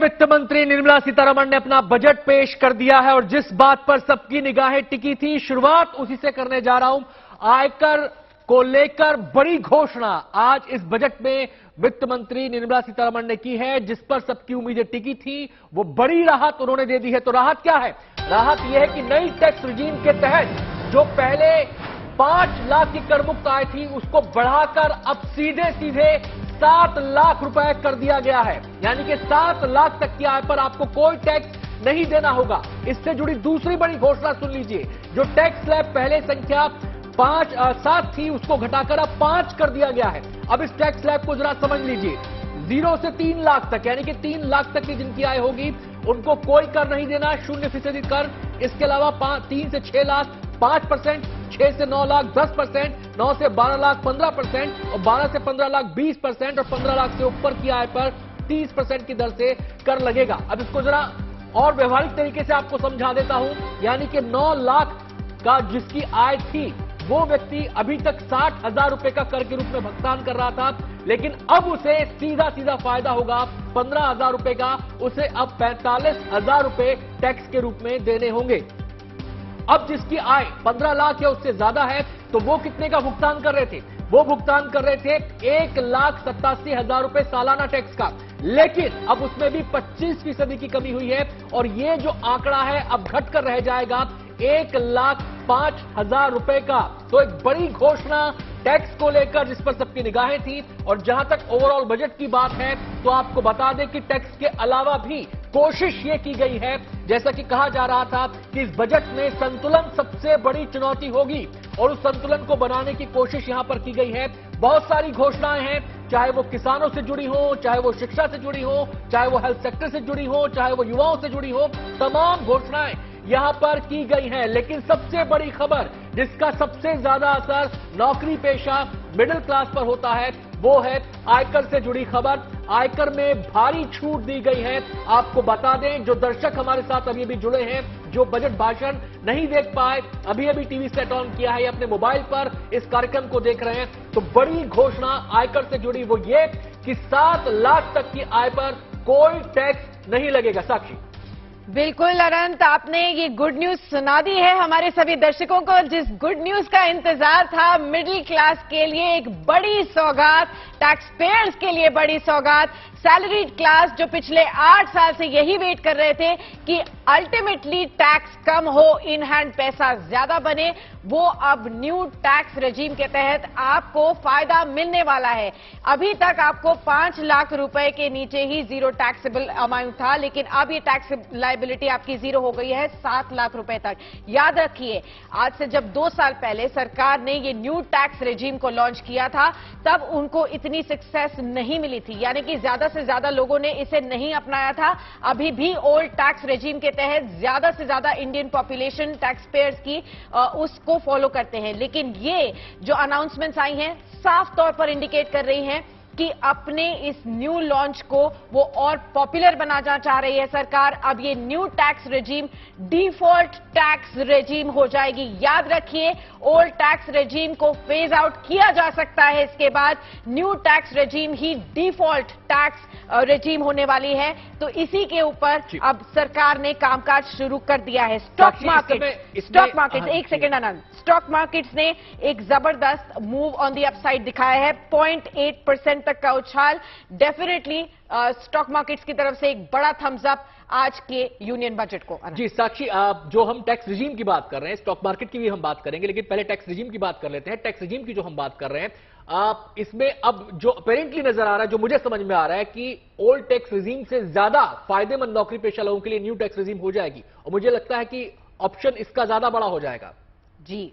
वित्त मंत्री निर्मला सीतारमण ने अपना बजट पेश कर दिया है और जिस बात पर सबकी निगाहें टिकी थी, शुरुआत उसी से करने जा रहा हूं। आयकर को लेकर बड़ी घोषणा आज इस बजट में वित्त मंत्री निर्मला सीतारमण ने की है। जिस पर सबकी उम्मीदें टिकी थी, वो बड़ी राहत उन्होंने दे दी है। तो राहत क्या है? राहत यह है कि नई टैक्स रिजीम के तहत जो पहले 5 लाख की करमुक्त आय थी, उसको बढ़ाकर अब सीधे सीधे 7 लाख रुपए कर दिया गया है। यानी कि 7 लाख तक की आय पर आपको कोई टैक्स नहीं देना होगा। इससे जुड़ी दूसरी बड़ी घोषणा सुन लीजिए। जो टैक्स स्लैब पहले संख्या 7 थी, उसको घटाकर अब 5 कर दिया गया है। अब इस टैक्स स्लैब को जरा समझ लीजिए। 0 से 3 लाख तक, यानी कि 3 लाख तक की जिनकी आय होगी, उनको कोई कर नहीं देना, 0% कर। इसके अलावा 3 से 6 लाख 5%, 6 से 9 लाख 10%, 9 से 12 लाख 15% और 12 से 15 लाख 20% और 15 लाख से ऊपर की आय पर 30% की दर से कर लगेगा। अब इसको जरा और व्यवहारिक तरीके से आपको समझा देता हूं। यानी कि 9 लाख का जिसकी आय थी, वो व्यक्ति अभी तक 60,000 रुपए का कर के रूप में भुगतान कर रहा था, लेकिन अब उसे सीधा सीधा फायदा होगा 15,000 रुपए का। उसे अब 45,000 रुपए टैक्स के रूप में देने होंगे। अब जिसकी आय 15 लाख या उससे ज्यादा है, तो वो कितने का भुगतान कर रहे थे? वो भुगतान कर रहे थे 1,87,000 रुपए सालाना टैक्स का। लेकिन अब उसमें भी 25% की कमी हुई है और ये जो आंकड़ा है अब घटकर रह जाएगा 1,05,000 रुपए का। तो एक बड़ी घोषणा टैक्स को लेकर जिस पर सबकी निगाहें थी। और जहां तक ओवरऑल बजट की बात है, तो आपको बता दें कि टैक्स के अलावा भी कोशिश ये की गई है, जैसा कि कहा जा रहा था कि इस बजट में संतुलन सबसे बड़ी चुनौती होगी और उस संतुलन को बनाने की कोशिश यहां पर की गई है। बहुत सारी घोषणाएं हैं, चाहे वो किसानों से जुड़ी हो, चाहे वो शिक्षा से जुड़ी हो, चाहे वो हेल्थ सेक्टर से जुड़ी हो, चाहे वो युवाओं से जुड़ी हो, तमाम घोषणाएं यहां पर की गई हैं। लेकिन सबसे बड़ी खबर जिसका सबसे ज्यादा असर नौकरी पेशा मिडिल क्लास पर होता है, वो है आयकर से जुड़ी खबर। आयकर में भारी छूट दी गई है। आपको बता दें, जो दर्शक हमारे साथ अभी जुड़े हैं, जो बजट भाषण नहीं देख पाए, अभी टीवी सेट ऑन किया है या अपने मोबाइल पर इस कार्यक्रम को देख रहे हैं, तो बड़ी घोषणा आयकर से जुड़ी वो ये कि 7 लाख तक की आय पर कोई टैक्स नहीं लगेगा। साक्षी, बिल्कुल अनंत, आपने ये गुड न्यूज सुना दी है हमारे सभी दर्शकों को। जिस गुड न्यूज का इंतजार था, मिडिल क्लास के लिए एक बड़ी सौगात, टैक्स पेयर्स के लिए बड़ी सौगात, सैलरीड क्लास जो पिछले 8 साल से यही वेट कर रहे थे कि अल्टीमेटली टैक्स कम हो, इन हैंड पैसा ज्यादा बने, वो अब न्यू टैक्स रेजिम के तहत आपको फायदा मिलने वाला है। अभी तक आपको 5 लाख रुपए के नीचे ही जीरो टैक्सेबल अमाउंट था, लेकिन अब ये टैक्स लायबिलिटी आपकी जीरो हो गई है 7 लाख रुपए तक। याद रखिए, आज से जब 2 साल पहले सरकार ने ये न्यू टैक्स रेजिम को लॉन्च किया था, तब उनको इतनी सक्सेस नहीं मिली थी, यानी कि ज्यादा से ज्यादा लोगों ने इसे नहीं अपनाया था। अभी भी ओल्ड टैक्स रेजिम के तहत ज्यादा से ज्यादा इंडियन पॉपुलेशन टैक्स पेयर्स की उसको फॉलो करते हैं। लेकिन ये जो अनाउंसमेंट्स आई हैं, साफ तौर पर इंडिकेट कर रही हैं कि अपने इस न्यू लॉन्च को वो और पॉपुलर बनाना चाह रही है सरकार। अब ये new tax regime default tax regime हो जाएगी। याद रखिए, ओल्ड टैक्स रेजिम को फेज आउट किया जा सकता है, इसके बाद न्यू टैक्स रेजिम ही डिफॉल्ट टैक्स रेजिम होने वाली है। तो इसी के ऊपर अब सरकार ने कामकाज शुरू कर दिया है। स्टॉक मार्केट एक सेकेंड आनंद, स्टॉक मार्केट्स ने एक जबरदस्त मूव ऑन दी अपसाइड दिखाया है। 0.8% तक का उछाल। डेफिनेटली स्टॉक मार्केट्स की तरफ से एक बड़ा थम्स अप आज के यूनियन बजट को। जी साक्षी, जो हम टैक्स रिजीम की बात कर रहे हैं, स्टॉक मार्केट की भी हम बात करेंगे, लेकिन पहले टैक्स रिजीम की बात कर लेते हैं। टैक्स रिजीम की जो हम बात कर रहे हैं, इसमें अब जो अपेरेंटली नजर आ रहा है, जो मुझे समझ में आ रहा है कि ओल्ड टैक्स रिजीम से ज्यादा फायदेमंद नौकरी पेशा लोगों के लिए न्यू टैक्स रिजीम हो जाएगी और मुझे लगता है कि ऑप्शन इसका ज्यादा बड़ा हो जाएगा। जी,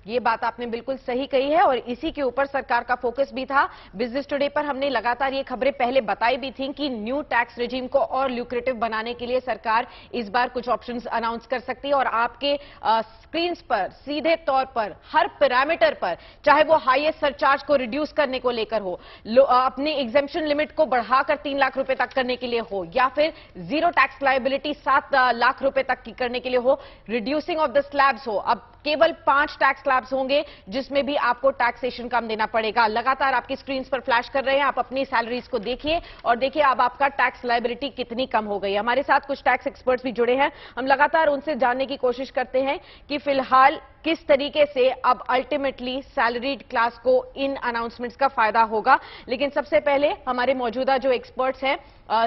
ये बात आपने बिल्कुल सही कही है और इसी के ऊपर सरकार का फोकस भी था। बिजनेस टुडे पर हमने लगातार ये खबरें पहले बताई भी थी कि न्यू टैक्स रेजिम को और ल्यूक्रेटिव बनाने के लिए सरकार इस बार कुछ ऑप्शंस अनाउंस कर सकती है और आपके स्क्रीन पर सीधे तौर पर हर पैरामीटर पर, चाहे वो हाईएस्ट सरचार्ज को रिड्यूस करने को लेकर हो, अपने एग्जेम्पशन लिमिट को बढ़ाकर 3 लाख रुपए तक करने के लिए हो, या फिर जीरो टैक्स लायबिलिटी 7 लाख रुपए तक की करने के लिए हो, रिड्यूसिंग ऑफ द स्लैब्स हो, अब केवल 5 टैक्स स्लैब्स होंगे जिसमें भी आपको टैक्सेशन कम देना पड़ेगा। लगातार आपकी स्क्रीन पर फ्लैश कर रहे हैं, आप अपनी सैलरीज को देखिए और देखिए अब आपका टैक्स लायबिलिटी कितनी कम हो गई है। हमारे साथ कुछ टैक्स एक्सपर्ट्स भी जुड़े हैं, हम लगातार उनसे जानने की कोशिश करते हैं कि फिलहाल किस तरीके से अब अल्टीमेटली सैलरीड क्लास को इन अनाउंसमेंट्स का फायदा होगा। लेकिन सबसे पहले हमारे मौजूदा जो एक्सपर्ट्स हैं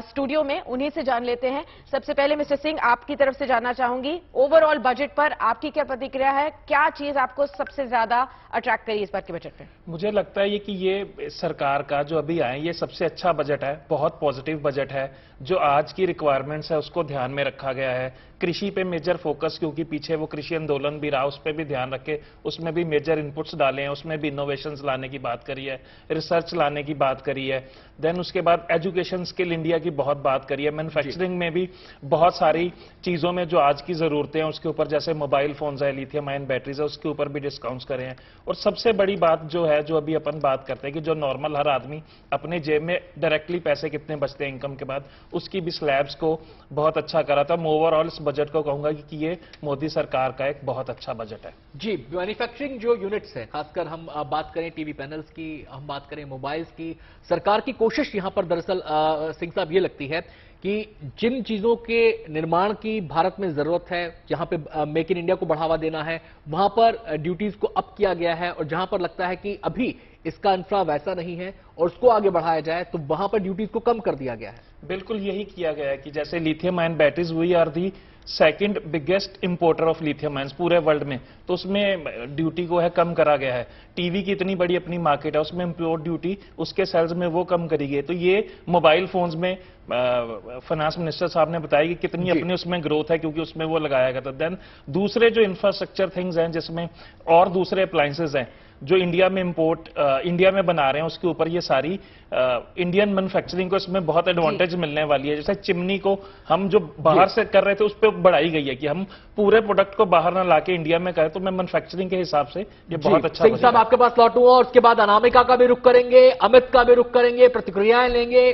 स्टूडियो में, उन्हीं से जान लेते हैं। सबसे पहले मिस्टर सिंह, आपकी तरफ से जानना चाहूंगी, ओवरऑल बजट पर आपकी क्या प्रतिक्रिया है? क्या चीज आपको सबसे ज्यादा अट्रैक्ट करी इस बार के बजट में? मुझे लगता है कि ये सरकार का जो अभी आए ये सबसे अच्छा बजट है, बहुत पॉजिटिव बजट है। जो आज की रिक्वायरमेंट्स है उसको ध्यान में रखा गया है। कृषि पे मेजर फोकस, क्योंकि पीछे वो कृषि आंदोलन भी रहा, उस पर भी ध्यान रखे, उसमें भी मेजर इनपुट्स डाले हैं, उसमें भी इनोवेशंस लाने की बात करी है, रिसर्च लाने की बात करी है। देन उसके बाद एजुकेशन स्किल इंडिया की बहुत बात करी है। मैन्युफैक्चरिंग में भी बहुत सारी चीजों में जो आज की जरूरतें हैं उसके ऊपर, जैसे मोबाइल फोन्स है, लिथियम आयन बैटरीज है, उसके ऊपर भी डिस्काउंट्स करे हैं। और सबसे बड़ी बात जो है, जो अभी अपन बात करते हैं कि जो नॉर्मल हर आदमी अपने जेब में डायरेक्टली पैसे कितने बचते हैं इनकम के बाद, उसकी भी स्लैब्स को बहुत अच्छा करा था। मैं ओवरऑल इस बजट को कहूंगा कि ये मोदी सरकार का एक बहुत अच्छा बजट है। जी, मैन्युफैक्चरिंग जो यूनिट्स है, खासकर हम बात करें टीवी पैनल्स की, हम बात करें मोबाइल्स की, सरकार की कोशिश यहां पर दरअसल सिंह साहब ये लगती है कि जिन चीजों के निर्माण की भारत में जरूरत है, जहां पे मेक इन इंडिया को बढ़ावा देना है, वहां पर ड्यूटीज को अप किया गया है। और जहां पर लगता है कि अभी इसका इंफ्रा वैसा नहीं है और उसको आगे बढ़ाया जाए, तो वहां पर ड्यूटीज को कम कर दिया गया है। बिल्कुल यही किया गया है कि जैसे lithium ion batteries, we are the second biggest importer of lithium ions पूरे वर्ल्ड में, तो उसमें ड्यूटी को है कम करा गया है। टीवी की इतनी बड़ी अपनी मार्केट है, उसमें इंपोर्ट ड्यूटी उसके सेल्स में वो कम करी गई है। तो ये मोबाइल फोन्स में फाइनेंस मिनिस्टर साहब ने बताया कि कितनी अपनी उसमें ग्रोथ है, क्योंकि उसमें वो लगाया गया था। देन दूसरे जो इंफ्रास्ट्रक्चर थिंग्स हैं, जिसमें और दूसरे अप्लायंसेज हैं जो इंडिया में इंडिया में बना रहे हैं, उसके ऊपर ये सारी इंडियन मैन्युफैक्चरिंग को इसमें बहुत एडवांटेज मिलने वाली है। जैसे चिमनी को हम जो बाहर से कर रहे थे उस पर बढ़ाई गई है कि हम पूरे प्रोडक्ट को बाहर ना लाके इंडिया में करें, तो मैं मैन्युफैक्चरिंग के हिसाब से ये बहुत अच्छा। सिंह साहब, आपके पास लौटूंगा और उसके बाद अनामिका का भी रुख करेंगे, अमित का भी रुख करेंगे, प्रतिक्रियाएं लेंगे,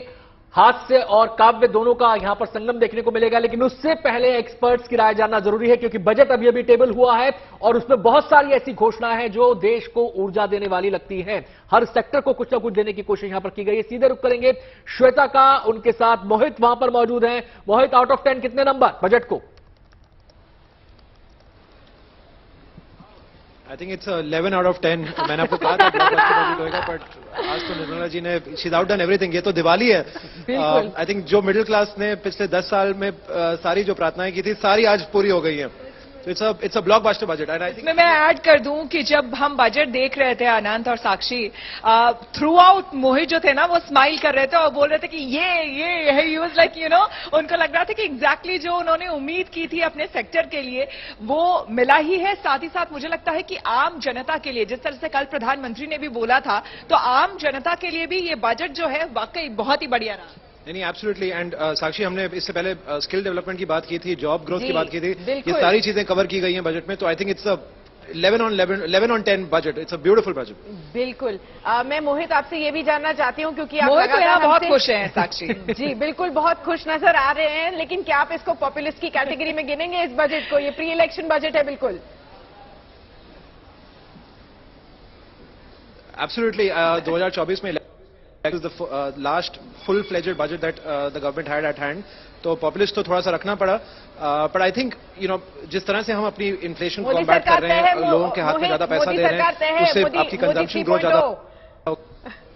हास्य और काव्य दोनों का यहां पर संगम देखने को मिलेगा। लेकिन उससे पहले एक्सपर्ट्स की राय जानना जरूरी है, क्योंकि बजट अभी अभी टेबल हुआ है और उसमें बहुत सारी ऐसी घोषणाएं हैं जो देश को ऊर्जा देने वाली लगती हैं। हर सेक्टर को कुछ ना कुछ देने की कोशिश यहां पर की गई है। सीधे रुख करेंगे श्वेता का, उनके साथ मोहित वहां पर मौजूद हैं। मोहित, आउट ऑफ 10 कितने नंबर बजट को? I think it's 11 out of 10। मैंने आपको कहा था बजट होगा, बट आज तो निर्मला जी ने she is out done everything. ये तो दिवाली है। आई थिंक जो मिडिल क्लास ने पिछले 10 साल में सारी जो प्रार्थनाएं की थी, सारी आज पूरी हो गई हैं। It's a blockbuster budget. And I think मैं ऐड कर दूं कि जब हम बजट देख रहे थे अनंत और साक्षी, थ्रू आउट मोहित जो थे ना, वो स्माइल कर रहे थे और बोल रहे थे कि ये ही वाज लाइक उनको लग रहा था कि एग्जैक्टली जो उन्होंने उम्मीद की थी अपने सेक्टर के लिए वो मिला ही है। साथ ही साथ मुझे लगता है कि आम जनता के लिए, जिस तरह से कल प्रधानमंत्री ने भी बोला था, तो आम जनता के लिए भी ये बजट जो है वाकई बहुत ही बढ़िया रहा। नहीं, एब्सोल्युटली। एंड साक्षी, हमने इससे पहले स्किल डेवलपमेंट की बात की थी, जॉब ग्रोथ की बात की थी, ये सारी चीजें कवर की गई हैं बजट में। तो I think it's 11 on 10 budget. It's a beautiful budget. बिल्कुल। मैं मोहित आपसे ये भी जानना चाहती हूँ, क्योंकि आप मोहित तो यहाँ बहुत खुश हैं साक्षी। जी बिल्कुल, बहुत खुश नजर आ रहे हैं। लेकिन क्या आप इसको पॉपुलिस्ट की कैटेगरी में गिनेंगे इस बजट को? ये प्री इलेक्शन बजट है बिल्कुल। एब्सोल्युटली। 2024 में is the last full-fledged budget that the government had at hand. तो पॉपुलिस्ट तो थोड़ा सा रखना पड़ा, बट आई थिंक जिस तरह से हम अपनी इन्फ्लेशन को कॉम्बैट कर रहे हैं, लोगों के हाथ में ज्यादा पैसा दे रहे हैं, उससे आपकी कंजम्पशन ग्रोथ ज्यादा।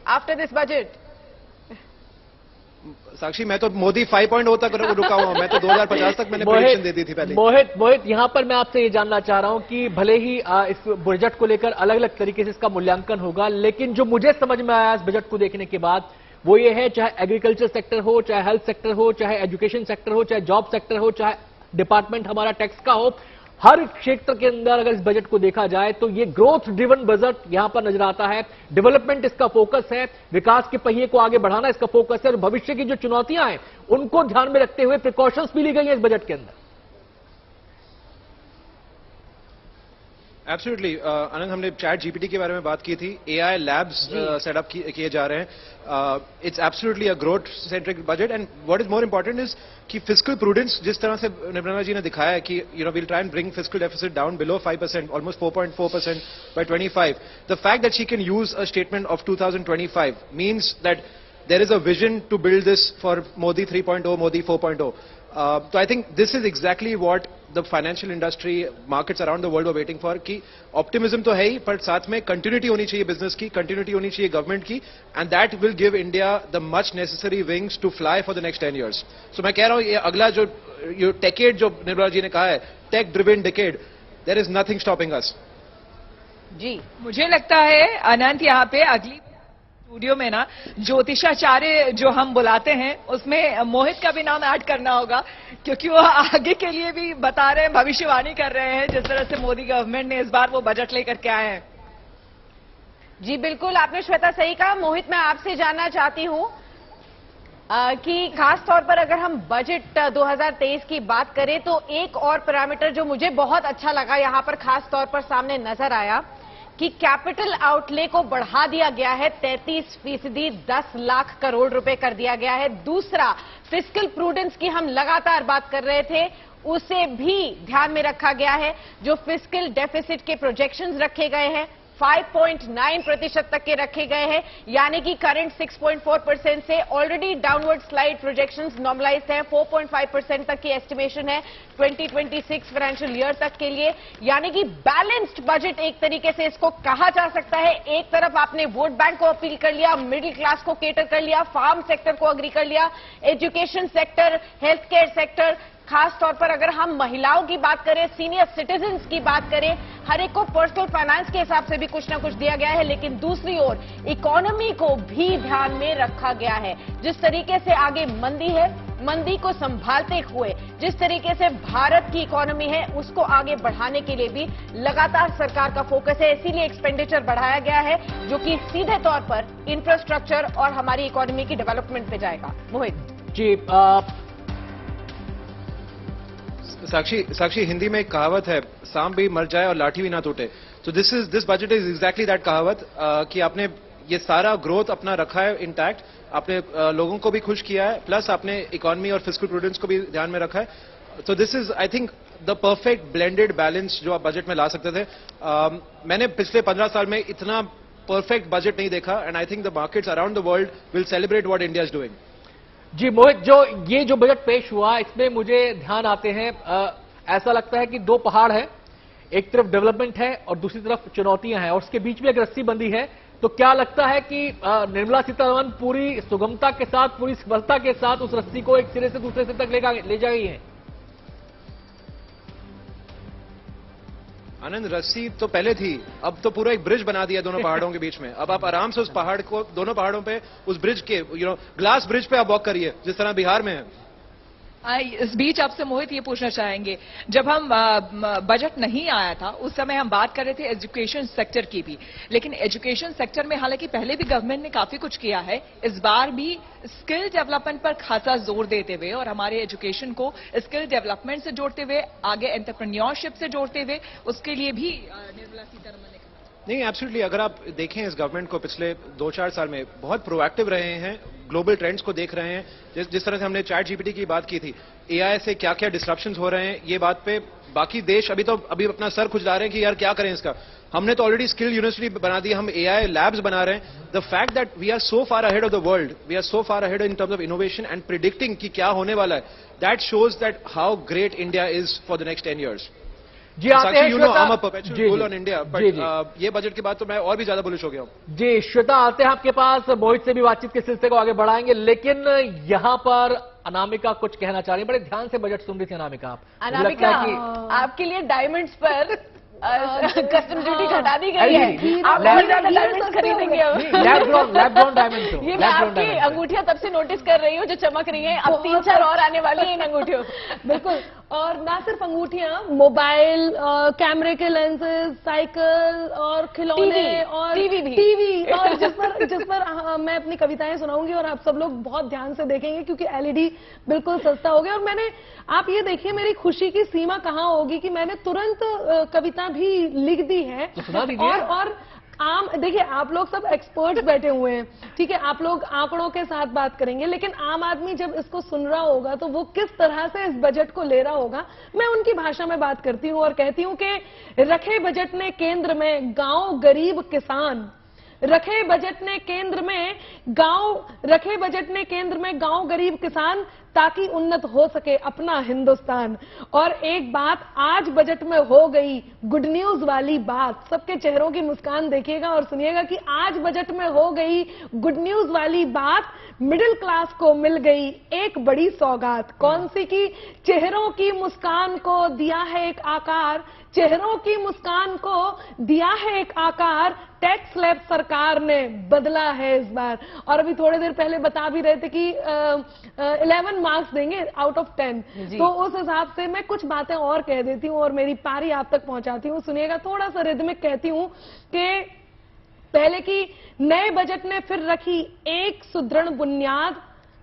आफ्टर दिस बजट साक्षी, मैं तो मोदी 5.0 तक रुका हुआ हूं। मैं तो 2050 तक मैंने प्रेडिक्शन दे दी थी पहले। मोहित, यहां पर मैं आपसे ये जानना चाह रहा हूं कि भले ही इस बजट को लेकर अलग अलग तरीके से इसका मूल्यांकन होगा, लेकिन जो मुझे समझ में आया इस बजट को देखने के बाद, वो ये है, चाहे एग्रीकल्चर सेक्टर हो, चाहे हेल्थ सेक्टर हो, चाहे एजुकेशन सेक्टर हो, चाहे जॉब सेक्टर हो, चाहे डिपार्टमेंट हमारा टैक्स का हो, हर क्षेत्र के अंदर अगर इस बजट को देखा जाए तो ये ग्रोथ ड्रिवन बजट यहां पर नजर आता है। डेवलपमेंट इसका फोकस है, विकास के पहिए को आगे बढ़ाना इसका फोकस है, और भविष्य की जो चुनौतियां हैं उनको ध्यान में रखते हुए प्रिकॉशंस भी ली गई हैं इस बजट के अंदर। एब्सोल्युटली आनंद, हमने चैट जीपीटी के बारे में बात की थी, एआई लैब्स सेटअप किए जा रहे हैं. It's absolutely a growth centric budget and what is more important is कि फिस्कल प्रूडेंस जिस तरह से निर्मला जी ने दिखाया है कि will try and bring fiscal deficit down below 5%, almost 4.4% by 25. The fact that she can use a statement of 2025 means that there is a vision to build this for Modi 3.0, Modi 4.0. So I think this is exactly what the financial industry, markets around the world were waiting for. कि optimism तो है ही, पर साथ में continuity होनी चाहिए business की, continuity होनी चाहिए government की, and that will give India the much necessary wings to fly for the next 10 years. So मैं कह रहा हूँ ये अगला जो decade जो निर्मला जी ने कहा है, tech driven decade, there is nothing stopping us. जी, मुझे लगता है अनंत यहाँ पे अगली स्टूडियो में ना ज्योतिषाचार्य जो हम बुलाते हैं उसमें मोहित का भी नाम ऐड करना होगा, क्योंकि वो आगे के लिए भी बता रहे हैं, भविष्यवाणी कर रहे हैं जिस तरह से मोदी गवर्नमेंट ने इस बार वो बजट लेकर के आए हैं. जी बिल्कुल, आपने श्वेता सही कहा. मोहित, मैं आपसे जानना चाहती हूं कि खास तौर पर अगर हम बजट 2023 की बात करें तो एक और पैरामीटर जो मुझे बहुत अच्छा लगा यहां पर खास तौर पर सामने नजर आया कि कैपिटल आउटले को बढ़ा दिया गया है 33%, 10 लाख करोड़ रुपए कर दिया गया है. दूसरा, फिस्कल प्रूडेंस की हम लगातार बात कर रहे थे, उसे भी ध्यान में रखा गया है. जो फिस्कल डेफिसिट के प्रोजेक्शंस रखे गए हैं 5.9% तक के रखे गए हैं, यानी कि करंट 6.4% से already downward slide projections normalised है. 4.5% तक की एस्टिमेशन है 2026 फाइनेंशियल ईयर तक के लिए, यानी कि बैलेंस्ड बजट एक तरीके से इसको कहा जा सकता है. एक तरफ आपने वोट बैंक को अपील कर लिया, मिडिल क्लास को केटर कर लिया, फार्म सेक्टर को अग्री कर लिया, education sector, health care sector, खास तौर पर अगर हम महिलाओं की बात करें, सीनियर सिटीजन्स की बात करें, हर एक को पर्सनल फाइनेंस के हिसाब से भी कुछ ना कुछ दिया गया है. लेकिन दूसरी ओर इकोनॉमी को भी ध्यान में रखा गया है. जिस तरीके से आगे मंदी है, मंदी को संभालते हुए जिस तरीके से भारत की इकोनॉमी है उसको आगे बढ़ाने के लिए भी लगातार सरकार का फोकस है. इसीलिए एक्सपेंडिचर बढ़ाया गया है जो कि सीधे तौर पर इंफ्रास्ट्रक्चर और हमारी इकोनॉमी की डेवलपमेंट पे जाएगा. मोहित जी, साक्षी, हिंदी में एक कहावत है, सांप भी मर जाए और लाठी भी ना टूटे. तो this budget is exactly that कहावत कि आपने ये सारा ग्रोथ अपना रखा है इंटैक्ट, आपने लोगों को भी खुश किया है, प्लस आपने इकोनॉमी और फिस्कल प्रूडेंस को भी ध्यान में रखा है. तो this is I think the perfect blended balance जो आप बजट में ला सकते थे. मैंने पिछले 15 साल में इतना परफेक्ट बजट नहीं देखा, and I think the markets around the world will celebrate what India is doing. जी मोहित, जो बजट पेश हुआ इसमें मुझे ध्यान आते हैं, ऐसा लगता है कि दो पहाड़ है, एक तरफ डेवलपमेंट है और दूसरी तरफ चुनौतियां हैं और उसके बीच में एक रस्सी बंधी है. तो क्या लगता है कि निर्मला सीतारमण पूरी सुगमता के साथ, पूरी सफलता के साथ उस रस्सी को एक सिरे से दूसरे सिरे तक ले जाएगी है? आनंद, रस्सी तो पहले थी, अब तो पूरा एक ब्रिज बना दिया दोनों पहाड़ों के बीच में. अब आप आराम से उस पहाड़ को, दोनों पहाड़ों पे, उस ब्रिज के ग्लास ब्रिज पे आप वॉक करिए जिस तरह बिहार में है. इस बीच आपसे मोहित ये पूछना चाहेंगे, जब हम बजट नहीं आया था उस समय हम बात कर रहे थे एजुकेशन सेक्टर की भी, लेकिन एजुकेशन सेक्टर में हालांकि पहले भी गवर्नमेंट ने काफी कुछ किया है, इस बार भी स्किल डेवलपमेंट पर खासा जोर देते हुए और हमारे एजुकेशन को स्किल डेवलपमेंट से जोड़ते हुए, आगे एंटरप्रेन्योरशिप से जोड़ते हुए, उसके लिए भी निर्मला सीतारमण ने नहीं, एब्सोल्युटली. अगर आप देखें इस गवर्नमेंट को पिछले 2-4 साल में बहुत प्रोएक्टिव रहे हैं, ग्लोबल ट्रेंड्स को देख रहे हैं. जिस तरह से हमने चैट जीपीटी की बात की थी, एआई से क्या क्या डिस्ट्रप्शंस हो रहे हैं, ये बात पे बाकी देश अभी अपना सर खुजला रहे हैं कि यार क्या करें इसका. हमने तो ऑलरेडी स्किल यूनिवर्सिटी बना दी, हम एआई लैब्स बना रहे हैं. The fact that we are so far ahead of the world, we are so far ahead in terms of innovation and predicting कि क्या होने वाला है, that shows that how great India is for the next 10 years. जी आते हैं ये budget के बाद तो मैं और भी ज्यादा बुलिश हो गया हूँ. जी श्वेता, आते हैं आपके पास, मोहित से भी बातचीत के सिलसिले को आगे बढ़ाएंगे, लेकिन यहां पर अनामिका कुछ कहना चाह रही है. बड़े ध्यान से बजट सुन रही थी अनामिका. आप अनामिका, आपके लिए डायमंड्स पर कस्टम ड्यूटी घटा दी गई है, आप बहुत ज्यादा डायमंड्स खरीदेंगे. Lab ground diamond. ये मैं आपकी अंगूठियां तब से नोटिस कर रही हूँ जो चमक रही हैं, अब 3-4 और आने वाली है इन अंगूठियों. बिल्कुल. और ना सिर्फ अंगूठियां, मोबाइल, कैमरे के लेंसेज, साइकिल और खिलौने और टीवी और जिस पर मैं अपनी कविताएं सुनाऊंगी और आप सब लोग बहुत ध्यान से देखेंगे क्योंकि एलईडी बिल्कुल सस्ता हो गया। और मैंने, आप ये देखिए मेरी खुशी की सीमा कहाँ होगी कि मैंने तुरंत कविता भी लिख दी है। तो सुना दीजिए। और आम देखिए, आप लोग सब एक्सपर्ट्स बैठे हुए हैं, ठीक है, आप लोग आंकड़ों के साथ बात करेंगे, लेकिन आम आदमी जब इसको सुन रहा होगा तो वो किस तरह से इस बजट को ले रहा होगा, मैं उनकी भाषा में बात करती हूं और कहती हूं कि रखे बजट ने केंद्र में गांव गरीब किसान, रखे बजट ने केंद्र में गांव गरीब किसान, ताकि उन्नत हो सके अपना हिंदुस्तान। और एक बात आज बजट में हो गई गुड न्यूज वाली बात, सबके चेहरों की मुस्कान देखिएगा और सुनिएगा कि आज बजट में हो गई गुड न्यूज वाली बात, मिडिल क्लास को मिल गई एक बड़ी सौगात। कौन सी की? चेहरों की मुस्कान को दिया है एक आकार, चेहरों की मुस्कान को दिया है एक आकार, टैक्स स्लैब सरकार ने बदला है इस बार। और अभी थोड़ी देर पहले बता भी रहे थे कि 11 मार्क्स देंगे आउट ऑफ 10, तो उस हिसाब से मैं कुछ बातें और कह देती हूं और मेरी पारी आप तक पहुंचाती हूं। सुनिएगा, थोड़ा सा रिदमिक कहती हूं कि पहले की नए बजट ने फिर रखी एक सुदृढ़ बुनियाद,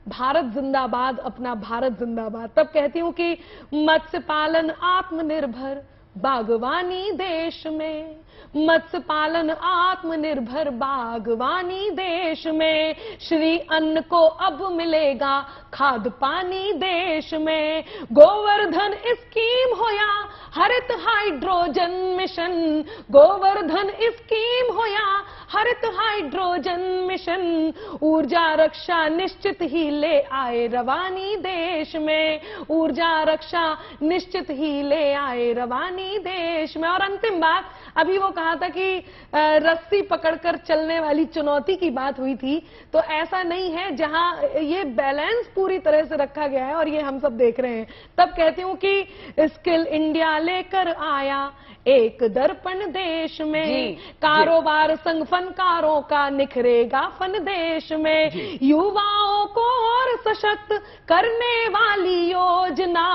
भारत जिंदाबाद, अपना भारत जिंदाबाद। तब कहती हूं कि मत्स्य पालन आत्मनिर्भर बागवानी देश में, मत्स्य पालन आत्मनिर्भर बागवानी देश में, श्री अन्न को अब मिलेगा खाद पानी देश में, गोवर्धन स्कीम हो या हरित हाइड्रोजन मिशन, गोवर्धन स्कीम हो या हरित हाइड्रोजन मिशन, ऊर्जा रक्षा निश्चित ही ले आए रवानी देश में, ऊर्जा रक्षा निश्चित ही ले आए रवानी देश में। और अंतिम बात, अभी वो कहा था कि रस्सी पकड़कर चलने वाली चुनौती की बात हुई थी, तो ऐसा नहीं है, जहां ये बैलेंस पूरी तरह से रखा गया है और ये हम सब देख रहे हैं। तब कहती हूं कि स्किल इंडिया लेकर आया एक दर्पण देश में, कारोबार संग फनकारों का निखरेगा फन देश में, युवाओं को और सशक्त करने वाली योजना,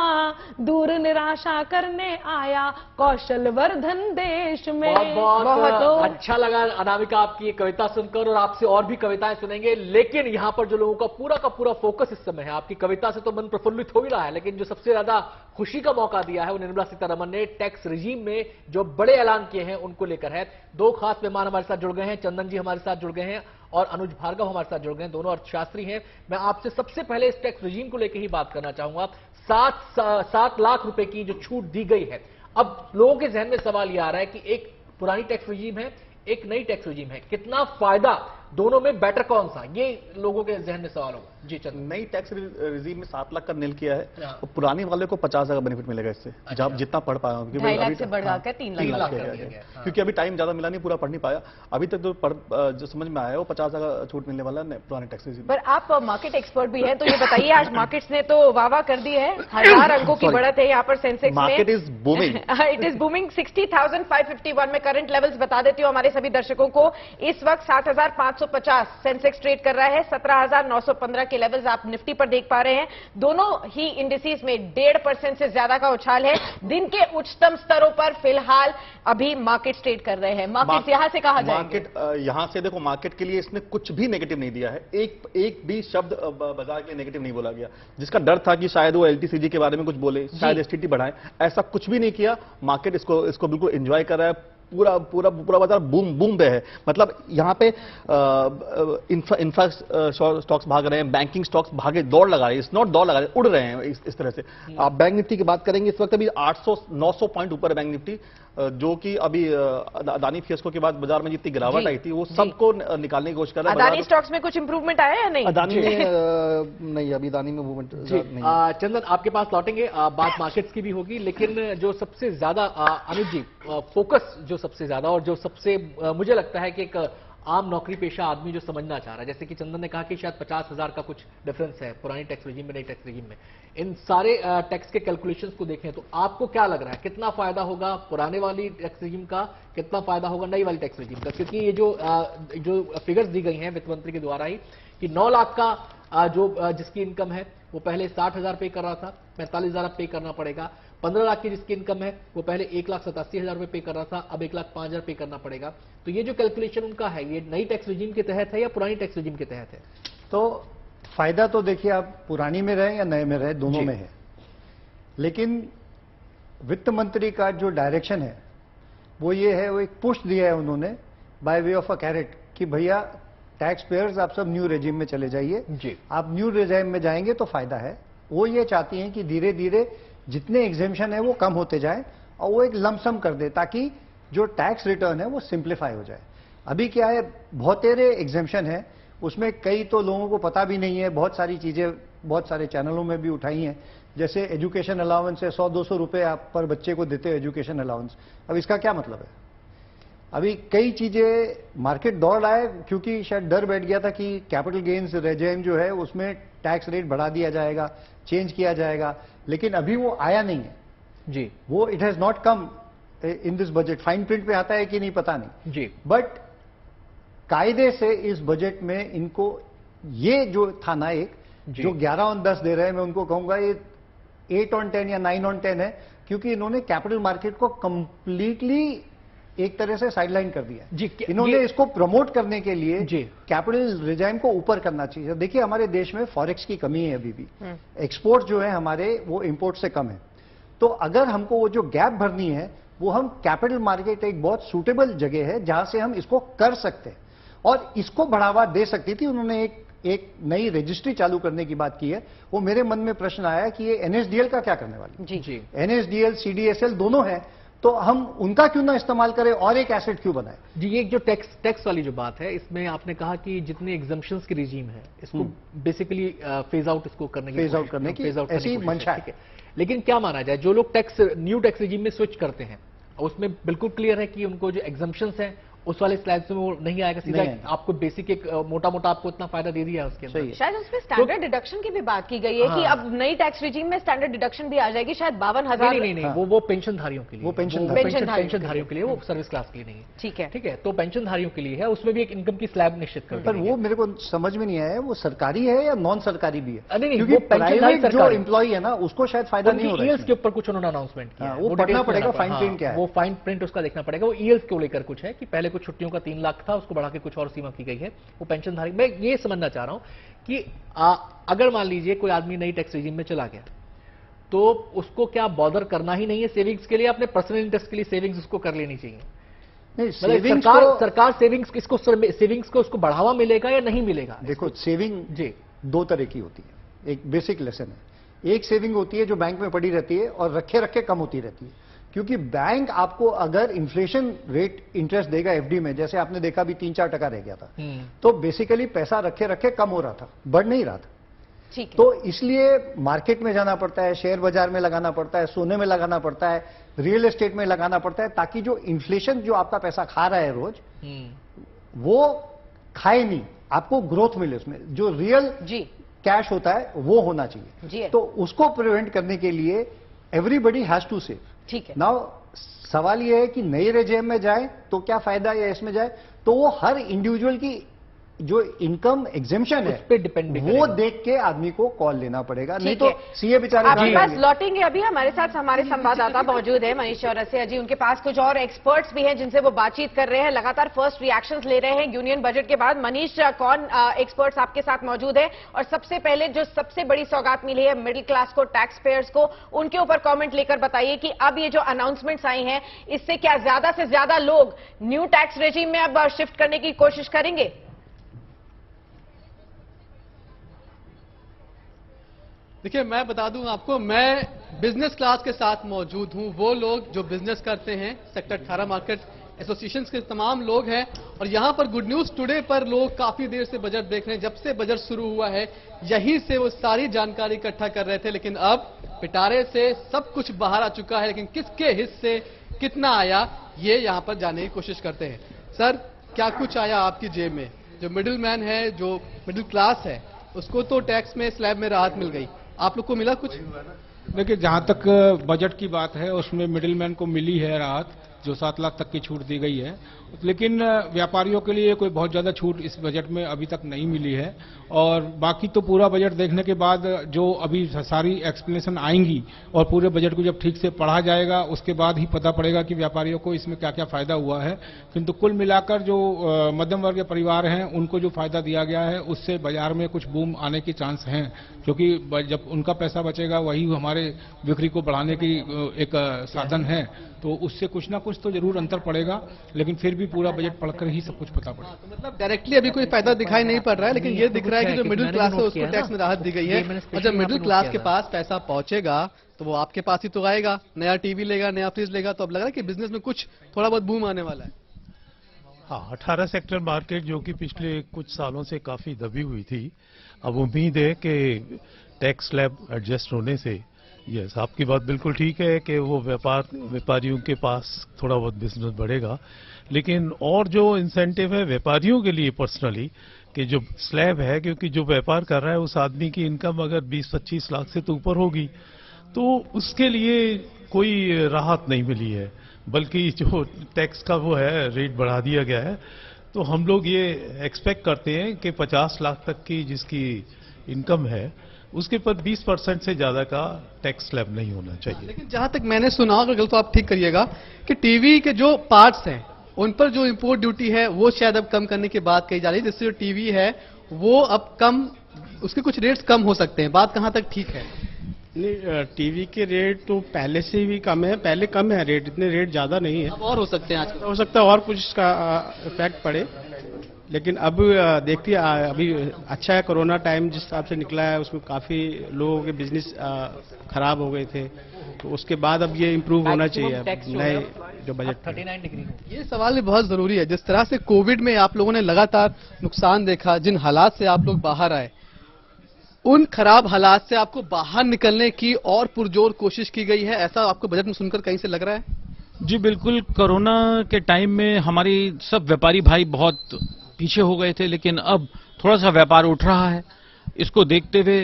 दूर निराशा करने आया कौशल वर्धन देश में। बहुत अच्छा लगा अनामिका आपकी ये कविता सुनकर, और आपसे और भी कविताएं सुनेंगे। लेकिन यहां पर जो लोगों का पूरा फोकस इस समय है, आपकी कविता से तो मन प्रफुल्लित हो ही रहा है, लेकिन जो सबसे ज्यादा खुशी का मौका दिया है वो निर्मला सीतारमण ने टैक्स रिजीम में जो बड़े ऐलान किए हैं उनको लेकर है। दो खास मेहमान हमारे साथ जुड़ गए हैं, चंदन जी हमारे साथ जुड़ गए हैं और अनुज भार्गव हमारे साथ जुड़ गए हैं, दोनों अर्थशास्त्री हैं। मैं आपसे सबसे पहले इस टैक्स रिजीम को लेकर ही बात करना चाहूंगा। 7 लाख रुपए की जो छूट दी गई है, अब लोगों के जहन में सवाल यह आ रहा है कि एक पुरानी टैक्स रिजीम है, एक नई टैक्स रिजीम है, कितना फायदा दोनों में बेटर कौन सा, ये लोगों के जहन में सवाल होगा। जी चंदन। नई टैक्स रिजीम में 7 लाख का निल किया है और पुराने वाले को 50 हज़ार बेनिफिट मिलेगा इससे, जब जितना पढ़ पाया हूं, 2.5 लाख से बढ़ाकर 3 लाख कर दिया गया। क्योंकि अभी टाइम ज्यादा मिला नहीं, पूरा पढ़ नहीं पाया। अभी तक जो समझ में आया वो 50 हज़ार छूट मिलने वाला है पुराने टैक्स रिजीम। पर आप मार्केट एक्सपर्ट भी हैं, तो ये बताइए, आज मार्केट्स ने तो वाह कर दी है, 1000 अंकों की बढ़त है यहाँ पर सेंसेक्स में। Market is booming, it is booming. 60,551 में करंट लेवल्स बता देती हूँ हमारे सभी दर्शकों को। इस वक्त 60,550 सेंसेक्स ट्रेड कर रहा है, 17,915 के लेवल्स आप निफ्टी पर देख पा रहे हैं। दोनों ही इंडिसेस में 1.5% से ज्यादा का उछाल है। दिन के उच्चतम स्तरों पर फिलहाल अभी मार्केट ट्रेड कर रहे हैं। मार्केट यहां से कहा जाए, मार्केट यहां से देखो, मार्केट के लिए इसने कुछ भी नेगेटिव नहीं दिया है, एक भी शब्द बाजार के नेगेटिव नहीं बोला गया। जिसका डर था कि शायद वो एलटीसीजी के बारे में कुछ बोले, शायद एसटीटी बढ़ाए, ऐसा कुछ भी नहीं किया। मार्केट इसको बिल्कुल एंजॉय कर रहा है। पूरा बाजार बूम पे है। मतलब यहाँ पे इंफ्रा स्टॉक्स भाग रहे हैं, बैंकिंग स्टॉक्स भागे दौड़ लगा रहे हैं, नॉट दौड़ लगा रहे, उड़ रहे हैं इस तरह से। आप बैंक निफ्टी की बात करेंगे, इस वक्त अभी 800-900 पॉइंट ऊपर है बैंक निफ्टी, जो कि अभी अदानी फियस्को के बाद बाजार में जितनी गिरावट आई थी वो सबको निकालने की कोशिश कर रहा है। अदानी स्टॉक्स में कुछ इंप्रूवमेंट आया या नहीं? अदानी में नहीं, अभी अदानी में मूवमेंट नहीं। चंदन आपके पास लौटेंगे, बात मार्केट्स की भी होगी, लेकिन जो सबसे ज्यादा अनुज जी फोकस जो सबसे ज्यादा और जो सबसे मुझे लगता है कि एक आम नौकरी पेशा आदमी जो समझना चाह रहा है, जैसे कि चंदन ने कहा कि शायद 50,000 का कुछ डिफरेंस है पुरानी टैक्स रिजीम में नई टैक्स रिजीम में, इन सारे टैक्स के कैलकुलेशंस को देखें तो आपको क्या लग रहा है, कितना फायदा होगा पुराने वाली टैक्स रिजीम का, कितना फायदा होगा नई वाली टैक्स रिजीम का? क्योंकि ये जो फिगर्स दी गई हैं वित्त मंत्री के द्वारा ही कि 9 लाख का जिसकी इनकम है वो पहले 60,000 पे कर रहा था, 45,000 पे करना पड़ेगा। 15 लाख की जिसकी इनकम है वो पहले 1,87,000 रुपए पे कर रहा था, अब 1,05,000 पे करना पड़ेगा। तो ये जो कैलकुलेशन उनका है, ये नई टैक्स रिजीम के तहत है या पुरानी टैक्स रिजीम के तहत है? तो फायदा तो देखिए, आप पुरानी में रहे या नए में रहे, दोनों में है। लेकिन वित्त मंत्री का जो डायरेक्शन है वो ये है, वो एक पुश दिया है उन्होंने by way of a carrot कि भैया टैक्स पेयर्स आप सब न्यू रेजिम में चले जाइए जी। आप न्यू रेजिम में जाएंगे तो फायदा है। वो ये चाहती हैं कि धीरे धीरे जितने एग्जेम्पशन है वो कम होते जाए और वो एक लमसम कर दे ताकि जो टैक्स रिटर्न है वो सिंप्लीफाई हो जाए। अभी क्या है, बहुत तेरे एग्जेम्पशन है, उसमें कई तो लोगों को पता भी नहीं है, बहुत सारी चीजें बहुत सारे चैनलों में भी उठाई हैं, जैसे एजुकेशन अलाउंस है, 100-200 रुपए आप पर बच्चे को देते हो एजुकेशन अलाउंस। अब इसका क्या मतलब है? अभी कई चीजें मार्केट दौड़ रहा है क्योंकि शायद डर बैठ गया था कि कैपिटल गेन्स रेजिम जो है उसमें टैक्स रेट बढ़ा दिया जाएगा, चेंज किया जाएगा, लेकिन अभी वो आया नहीं है जी। वो it has not come in this budget. Fine print पे आता है कि नहीं पता नहीं जी। बट कायदे से इस बजट में इनको ये जो था ना, एक जो 11/10 दे रहे हैं, मैं उनको कहूंगा ये 8/10 या 9/10 है, क्योंकि इन्होंने कैपिटल मार्केट को कंप्लीटली एक तरह से साइडलाइन कर दिया जी। इन्होंने इसको प्रमोट करने के लिए जी। कैपिटल रिजाइम को ऊपर करना चाहिए। देखिए हमारे देश में फॉरेक्स की कमी है अभी भी, एक्सपोर्ट जो है हमारे वो इंपोर्ट से कम है। तो अगर हमको वो जो गैप भरनी है वो हम कैपिटल मार्केट एक बहुत सूटेबल जगह है जहां से हम इसको कर सकते हैं और इसको बढ़ावा दे सकती थी। उन्होंने एक नई रजिस्ट्री चालू करने की बात की है। वो मेरे मन में प्रश्न आया कि ये एनएसडीएल का क्या करने वाली? जी जी। एनएसडीएल सीडीएसएल दोनों है, तो हम उनका क्यों ना इस्तेमाल करें और एक एसेट क्यों बनाए? जी, ये जो टैक्स वाली जो बात है, इसमें आपने कहा कि जितने एग्जम्पशंस की रिजीम है इसको बेसिकली फेज आउट इसको करने की फेज आउट करने की ऐसी मंशा है। लेकिन क्या माना जाए, जो लोग न्यू टैक्स रिजीम में स्विच करते हैं उसमें बिल्कुल क्लियर है कि उनको जो एग्जम्पशंस हैं उस वाले स्लैब्स में वो नहीं आएगा, सीधा आपको बेसिक एक मोटा मोटा आपको इतना फायदा दे दिया है उसके अंदर। शायद उसमें स्टैंडर्ड डिडक्शन की भी बात की गई है कि अब नई टैक्स रिजीम में स्टैंडर्ड डिडक्शन भी आ जाएगी, शायद 52,000। नहीं, वो पेंशनधारियों के लिए, वो पेंशनधारियों के लिए, वो सर्विस क्लास के लिए नहीं है। ठीक है। तो पेंशनधारियों के लिए है, उसमें भी एक इनकम की स्लैब निश्चित कर पर वो मेरे को समझ में नहीं आया वो सरकारी है या नॉन सरकारी भी है? नहीं, क्योंकि प्राइवेट जो एम्प्लॉय है ना उसको शायद फायदा नहीं हो रहा है। ईएल्स के ऊपर कुछ उन्होंने अनाउंसमेंट किया, वो पढ़ना पड़ेगा, फाइन प्रिंट क्या है वो फाइन प्रिंट उसका देखना पड़ेगा। वो ईएल्स को लेकर कुछ है कि पहले कुछ छुट्टियों का 3 लाख था, उसको बढ़ा के कुछ और सीमा की गई है। वो पेंशनधारी, मैं ये समझना चाह रहा हूं कि अगर मान लीजिए कोई आदमी नई टैक्स रिजीम में चला गया तो उसको क्या बॉदर करना ही नहीं है सेविंग्स के लिए? अपने पर्सनल इंटरेस्ट के लिए सेविंग्स उसको कर लेनी चाहिए? नहीं, सरकार सेविंग्स को उसको बढ़ावा मिलेगा या नहीं मिलेगा? देखो, सेविंग जी 2 तरह की होती है। एक बेसिक लेसन है, एक सेविंग होती है जो बैंक में पड़ी रहती है और रखे रखे कम होती रहती है, क्योंकि बैंक आपको अगर इन्फ्लेशन रेट इंटरेस्ट देगा एफडी में, जैसे आपने देखा भी 3-4% रह गया था, तो बेसिकली पैसा रखे रखे कम हो रहा था, बढ़ नहीं रहा था। ठीक है। तो इसलिए मार्केट में जाना पड़ता है, शेयर बाजार में लगाना पड़ता है, सोने में लगाना पड़ता है, रियल एस्टेट में लगाना पड़ता है, ताकि जो इन्फ्लेशन जो आपका पैसा खा रहा है रोज वो खाए नहीं, आपको ग्रोथ मिले, उसमें जो रियल कैश होता है वो होना चाहिए। तो उसको प्रिवेंट करने के लिए एवरीबडी हैज टू सेव। ठीक है। नाउ सवाल यह है कि नई रेजिम में जाए तो क्या फायदा या इसमें जाए, तो वो हर इंडिविजुअल की जो इनकम एग्जेम्पशन है पे डिपेंड वो देख के आदमी को कॉल लेना पड़ेगा, नहीं तो सीए बेचारे आपके पास लौटेंगे। अभी हमारे साथ हमारे संवाददाता मौजूद है मनीष चौरसिया जी, उनके पास कुछ और एक्सपर्ट्स भी हैं जिनसे वो बातचीत कर रहे हैं, लगातार फर्स्ट रिएक्शंस ले रहे हैं यूनियन बजट के बाद। मनीष, कौन एक्सपर्ट्स आपके साथ मौजूद है? और सबसे पहले जो सबसे बड़ी सौगात मिली है मिडिल क्लास को, टैक्स पेयर्स को, उनके ऊपर कॉमेंट लेकर बताइए कि अब ये जो अनाउंसमेंट्स आई हैं इससे क्या ज्यादा से ज्यादा लोग न्यू टैक्स रेजिम में अब शिफ्ट करने की कोशिश करेंगे? देखिए, मैं बता दूं आपको, मैं बिजनेस क्लास के साथ मौजूद हूं। वो लोग जो बिजनेस करते हैं, सेक्टर 18 मार्केट एसोसिएशन के तमाम लोग हैं, और यहां पर गुड न्यूज टुडे पर लोग काफी देर से बजट देख रहे हैं। जब से बजट शुरू हुआ है यहीं से वो सारी जानकारी इकट्ठा कर रहे थे, लेकिन अब पिटारे से सब कुछ बाहर आ चुका है। लेकिन किसके हिस्से कितना आया ये यहां पर जानने की कोशिश करते हैं। सर, क्या कुछ आया आपकी जेब में? जो मिडिल मैन है, जो मिडिल क्लास है, उसको तो टैक्स में स्लैब में राहत मिल गई, आप लोग को मिला कुछ? देखिए, जहां तक बजट की बात है उसमें मिडिलमैन को मिली है राहत। जो 7 लाख तक की छूट दी गई है, लेकिन व्यापारियों के लिए कोई बहुत ज़्यादा छूट इस बजट में अभी तक नहीं मिली है। और बाकी तो पूरा बजट देखने के बाद जो अभी सारी एक्सप्लेनेशन आएंगी और पूरे बजट को जब ठीक से पढ़ा जाएगा उसके बाद ही पता पड़ेगा कि व्यापारियों को इसमें क्या क्या फायदा हुआ है। किंतु कुल मिलाकर जो मध्यम वर्ग के परिवार हैं उनको जो फायदा दिया गया है उससे बाजार में कुछ बूम आने के चांस हैं, क्योंकि जब उनका पैसा बचेगा वही हमारे बिक्री को बढ़ाने की एक साधन है, तो उससे कुछ ना कुछ तो जरूर अंतर पड़ेगा, लेकिन फिर भी पूरा बजट पढ़कर ही सब कुछ पता पड़ेगा। तो मतलब डायरेक्टली अभी कोई फायदा दिखाई नहीं पड़ रहा है, लेकिन ये दिख रहा है कि जो मिडिल क्लास है उसको टैक्स में राहत दी गई है, और जब मिडिल क्लास के पास पैसा पहुंचेगा तो वो आपके पास ही तो आएगा, नया टीवी लेगा, नया फ्रिज लेगा, तो अब लग रहा है कि बिजनेस में कुछ थोड़ा बहुत बूम आने वाला है। हाँ, 18 सेक्टर मार्केट जो कि पिछले कुछ सालों से काफी दबी हुई थी, अब उम्मीद है कि टैक्स स्लैब एडजस्ट होने से, यस आपकी बात बिल्कुल ठीक है कि वो व्यापारियों के पास थोड़ा बहुत बिजनेस बढ़ेगा, लेकिन और जो इंसेंटिव है व्यापारियों के लिए पर्सनली कि जो स्लैब है, क्योंकि जो व्यापार कर रहा है उस आदमी की इनकम अगर 20-25 लाख से तो ऊपर होगी तो उसके लिए कोई राहत नहीं मिली है, बल्कि जो टैक्स का वो है रेट बढ़ा दिया गया है। तो हम लोग ये एक्सपेक्ट करते हैं कि 50 लाख तक की जिसकी इनकम है उसके पर 20% से ज्यादा का टैक्स स्लैब नहीं होना चाहिए। लेकिन जहां तक मैंने सुना, अगर गलत तो आप ठीक करिएगा, कि टीवी के जो पार्ट्स हैं उन पर जो इंपोर्ट ड्यूटी है वो शायद अब कम करने की बात कही जा रही है, जिससे जो टीवी है वो अब कम, उसके कुछ रेट्स कम हो सकते हैं। बात कहां तक ठीक है? नहीं, टीवी के रेट तो पहले से भी कम है, पहले कम है रेट, इतने रेट ज्यादा नहीं है। अब और हो सकते हैं, आज हो सकता है और कुछ इसका इफेक्ट पड़े, लेकिन अब देखिए अभी अच्छा है, कोरोना टाइम जिस हिसाब से निकला है उसमें काफी लोगों के बिजनेस खराब हो गए थे, तो उसके बाद अब ये इम्प्रूव होना चाहिए नए जो बजट। 39 डिग्री ये सवाल भी बहुत जरूरी है। जिस तरह से कोविड में आप लोगों ने लगातार नुकसान देखा, जिन हालात से आप लोग बाहर आए, उन खराब हालात से आपको बाहर निकलने की और पुरजोर कोशिश की गई है, ऐसा आपको बजट में सुनकर कहीं से लग रहा है? जी बिल्कुल, कोरोना के टाइम में हमारी सब व्यापारी भाई बहुत पीछे हो गए थे, लेकिन अब थोड़ा सा व्यापार उठ रहा है। इसको देखते हुए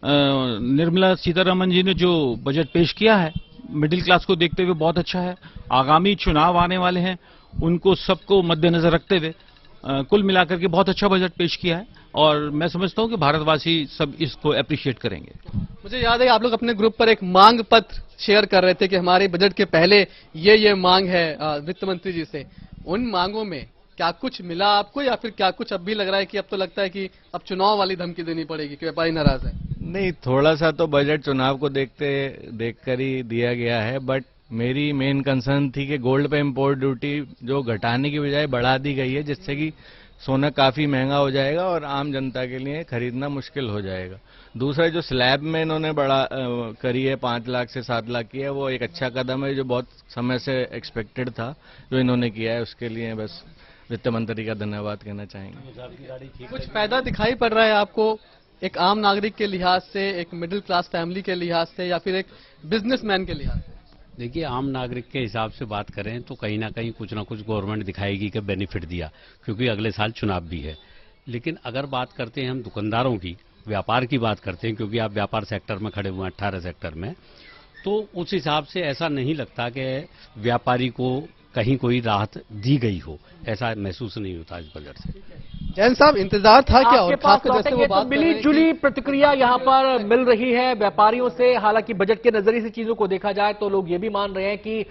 निर्मला सीतारमण जी ने जो बजट पेश किया है मिडिल क्लास को देखते हुए बहुत अच्छा है। आगामी चुनाव आने वाले हैं, उनको सबको मद्देनजर रखते हुए कुल मिलाकर के बहुत अच्छा बजट पेश किया है, और मैं समझता हूं कि भारतवासी सब इसको अप्रिशिएट करेंगे। मुझे याद है आप लोग अपने ग्रुप पर एक मांग पत्र शेयर कर रहे थे कि हमारे बजट के पहले ये मांग है वित्त मंत्री जी से। उन मांगों में क्या कुछ मिला आपको, या फिर क्या कुछ अब भी लग रहा है कि अब तो लगता है कि अब चुनाव वाली धमकी देनी पड़ेगी कि व्यापारी नाराज है? नहीं, थोड़ा सा तो बजट चुनाव को देखकर ही दिया गया है, बट मेरी मेन कंसर्न थी कि गोल्ड पे इंपोर्ट ड्यूटी जो घटाने की बजाय बढ़ा दी गई है, जिससे कि सोना काफी महंगा हो जाएगा और आम जनता के लिए खरीदना मुश्किल हो जाएगा। दूसरा जो स्लैब में इन्होंने बढ़ा करी है 5 लाख से 7 लाख की है, वो एक अच्छा कदम है जो बहुत समय से एक्सपेक्टेड था जो इन्होंने किया है, उसके लिए बस वित्त मंत्री का धन्यवाद कहना चाहेंगे। कुछ फायदा दिखाई पड़ रहा है आपको एक आम नागरिक के लिहाज से, एक मिडिल क्लास फैमिली के लिहाज से, या फिर एक बिजनेसमैन के लिहाज से? देखिए, आम नागरिक के हिसाब से बात करें तो कहीं ना कुछ गवर्नमेंट दिखाएगी कि बेनिफिट दिया, क्योंकि अगले साल चुनाव भी है। लेकिन अगर बात करते हैं हम दुकानदारों की, व्यापार की बात करते हैं, क्योंकि आप व्यापार सेक्टर में खड़े हुए हैं 18 सेक्टर में, तो उस हिसाब से ऐसा नहीं लगता कि व्यापारी को कहीं कोई राहत दी गई हो, ऐसा महसूस नहीं होता इस बजट से। जैन साहब, इंतजार था क्या? और खासकर जैसे वो बात मिली जुली प्रतिक्रिया यहाँ पर मिल रही है व्यापारियों से। हालांकि बजट के नजरिए से चीजों को देखा जाए तो लोग ये भी मान रहे हैं कि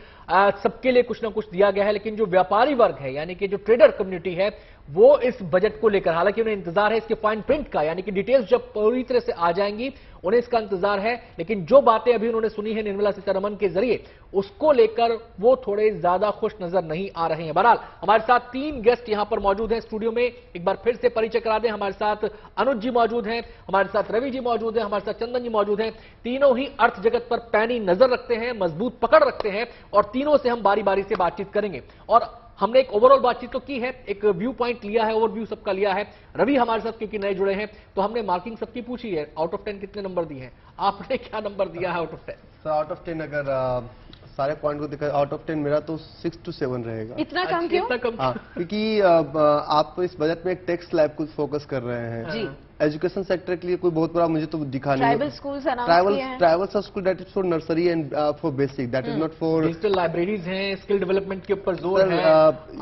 सबके लिए कुछ ना कुछ दिया गया है, लेकिन जो व्यापारी वर्ग है यानी कि जो ट्रेडर कम्युनिटी है वो इस बजट को लेकर, हालांकि उन्हें इंतजार है इसके फाइन प्रिंट का, यानी कि डिटेल्स जब पूरी तरह से आ जाएंगी उन्हें इसका इंतजार है, लेकिन जो बातें अभी उन्होंने सुनी है निर्मला सीतारमण के जरिए उसको लेकर वो थोड़े ज्यादा खुश नजर नहीं आ रहे हैं। बहरहाल हमारे साथ 3 गेस्ट यहां पर मौजूद हैं स्टूडियो में, एक बार फिर से परिचय करा दें। हमारे साथ अनुज जी मौजूद हैं, हमारे साथ रवि जी मौजूद हैं, हमारे साथ चंदन जी मौजूद हैं। तीनों ही अर्थ जगत पर पैनी नजर रखते हैं, मजबूत पकड़ रखते हैं, और तीनों से हम बारी बारी से बातचीत करेंगे। और हमने एक ओवरऑल बातचीत तो की है, एक व्यू पॉइंट लिया है, ओवरव्यू सबका लिया है। रवि हमारे साथ क्योंकि नए जुड़े हैं तो हमने मार्किंग सबकी पूछी है, आउट ऑफ 10 कितने नंबर दिए हैं, आपने क्या नंबर दिया है out of 10? Sir out of 10 अगर सारे पॉइंट को देखा, आउट ऑफ 10 मेरा तो 6 to 7 रहेगा। इतना कम क्यों? क्योंकि आप इस बजट में एक टैक्स स्लैब को फोकस कर रहे हैं, एजुकेशन सेक्टर के लिए कोई बहुत बड़ा मुझे तो दिखा नहीं ट्राइबल स्कूल्स अनाउंस किए हैं। Tribal school that is for nursery and for basic, that is not for digital libraries हैं, स्किल डेवलपमेंट के ऊपर जोर है,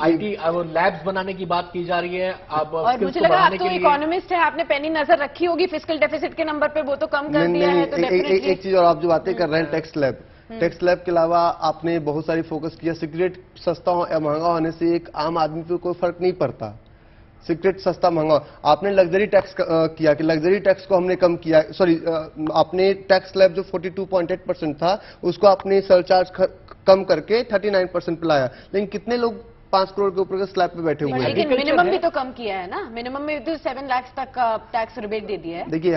आईटी और लैब्स बनाने की बात की जा रही है। अब और मुझे लगा आप तो इकोनॉमिस्ट है, आपने पैनी नजर रखी होगी फिस्कल डेफिसिट के नंबर पे, वो तो कम कर दिया है। तो डेफिनेटली एक चीज और आप जो बातें कर रहे हैं टैक्स लैब, टैक्स लैब के अलावा आपने बहुत सारी फोकस किया। सिगरेट सस्ता या महंगा होने से एक आम आदमी पे कोई फर्क नहीं पड़ता। सिगरेट सस्ता महंगा, आपने लग्जरी टैक्स किया कि लग्जरी टैक्स को हमने कम किया, सॉरी आपने टैक्स स्लैब जो 42.8% था उसको आपने सरचार्ज कम करके 39% पे लाया। लेकिन कितने लोग 5 करोड़ के ऊपर के स्लैब पे बैठे हुए हैं? लेकिन मिनिमम भी तो कम किया है ना, मिनिमम में तो 7 लाख तक का टैक्स रिबेट दे दिया है। देखिए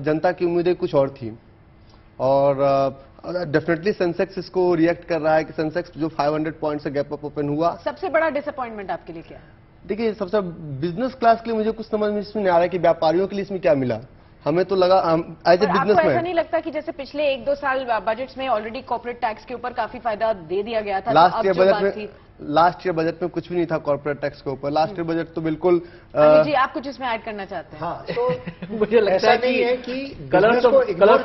जनता की उम्मीदें कुछ और थी और डेफिनेटली सेंसेक्स इसको रिएक्ट कर रहा है कि सेंसेक्स जो 500 पॉइंट से गैप अप ओपन हुआ। सबसे बड़ा डिसअपॉइंटमेंट आपके लिए क्या है? देखिए सबसे बिजनेस क्लास के लिए मुझे कुछ समझ में इसमें नहीं आ रहा है कि व्यापारियों के लिए इसमें क्या मिला। हमें तो लगा एज ए बिजनेस ऐसा नहीं लगता कि जैसे पिछले 1-2 साल बजट्स में ऑलरेडी कॉर्पोरेट टैक्स के ऊपर काफी फायदा दे दिया गया था? लास्ट ईयर बजट में कुछ भी नहीं था कॉर्पोरेट टैक्स के ऊपर। लास्ट ईयर बजट तो बिल्कुल जी आप कुछ इसमें ऐड करना चाहते हैं? हाँ, तो मुझे लगता है कि कलर्स ऑफ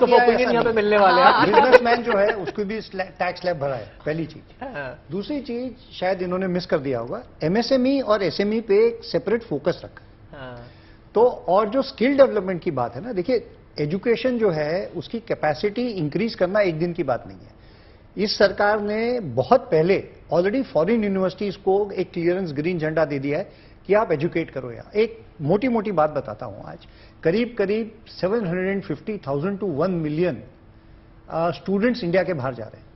ओपिनियन यहाँ पे मिलने वाले हैं। बिजनेसमैन जो है उसको भी टैक्स स्लैब भरा है, पहली चीज। दूसरी चीज शायद इन्होंने मिस कर दिया होगा, एमएसएमई और एसएमई पे एक सेपरेट फोकस रखा। तो और जो स्किल डेवलपमेंट की बात है ना, देखिए एजुकेशन जो है उसकी कैपेसिटी इंक्रीज करना एक दिन की बात नहीं है। इस सरकार ने बहुत पहले ऑलरेडी फॉरेन यूनिवर्सिटीज को एक क्लियरेंस ग्रीन झंडा दे दिया है कि आप एजुकेट करो। यहाँ एक मोटी मोटी बात बताता हूं, आज करीब 750,000 टू 1 मिलियन स्टूडेंट्स इंडिया के बाहर जा रहे हैं।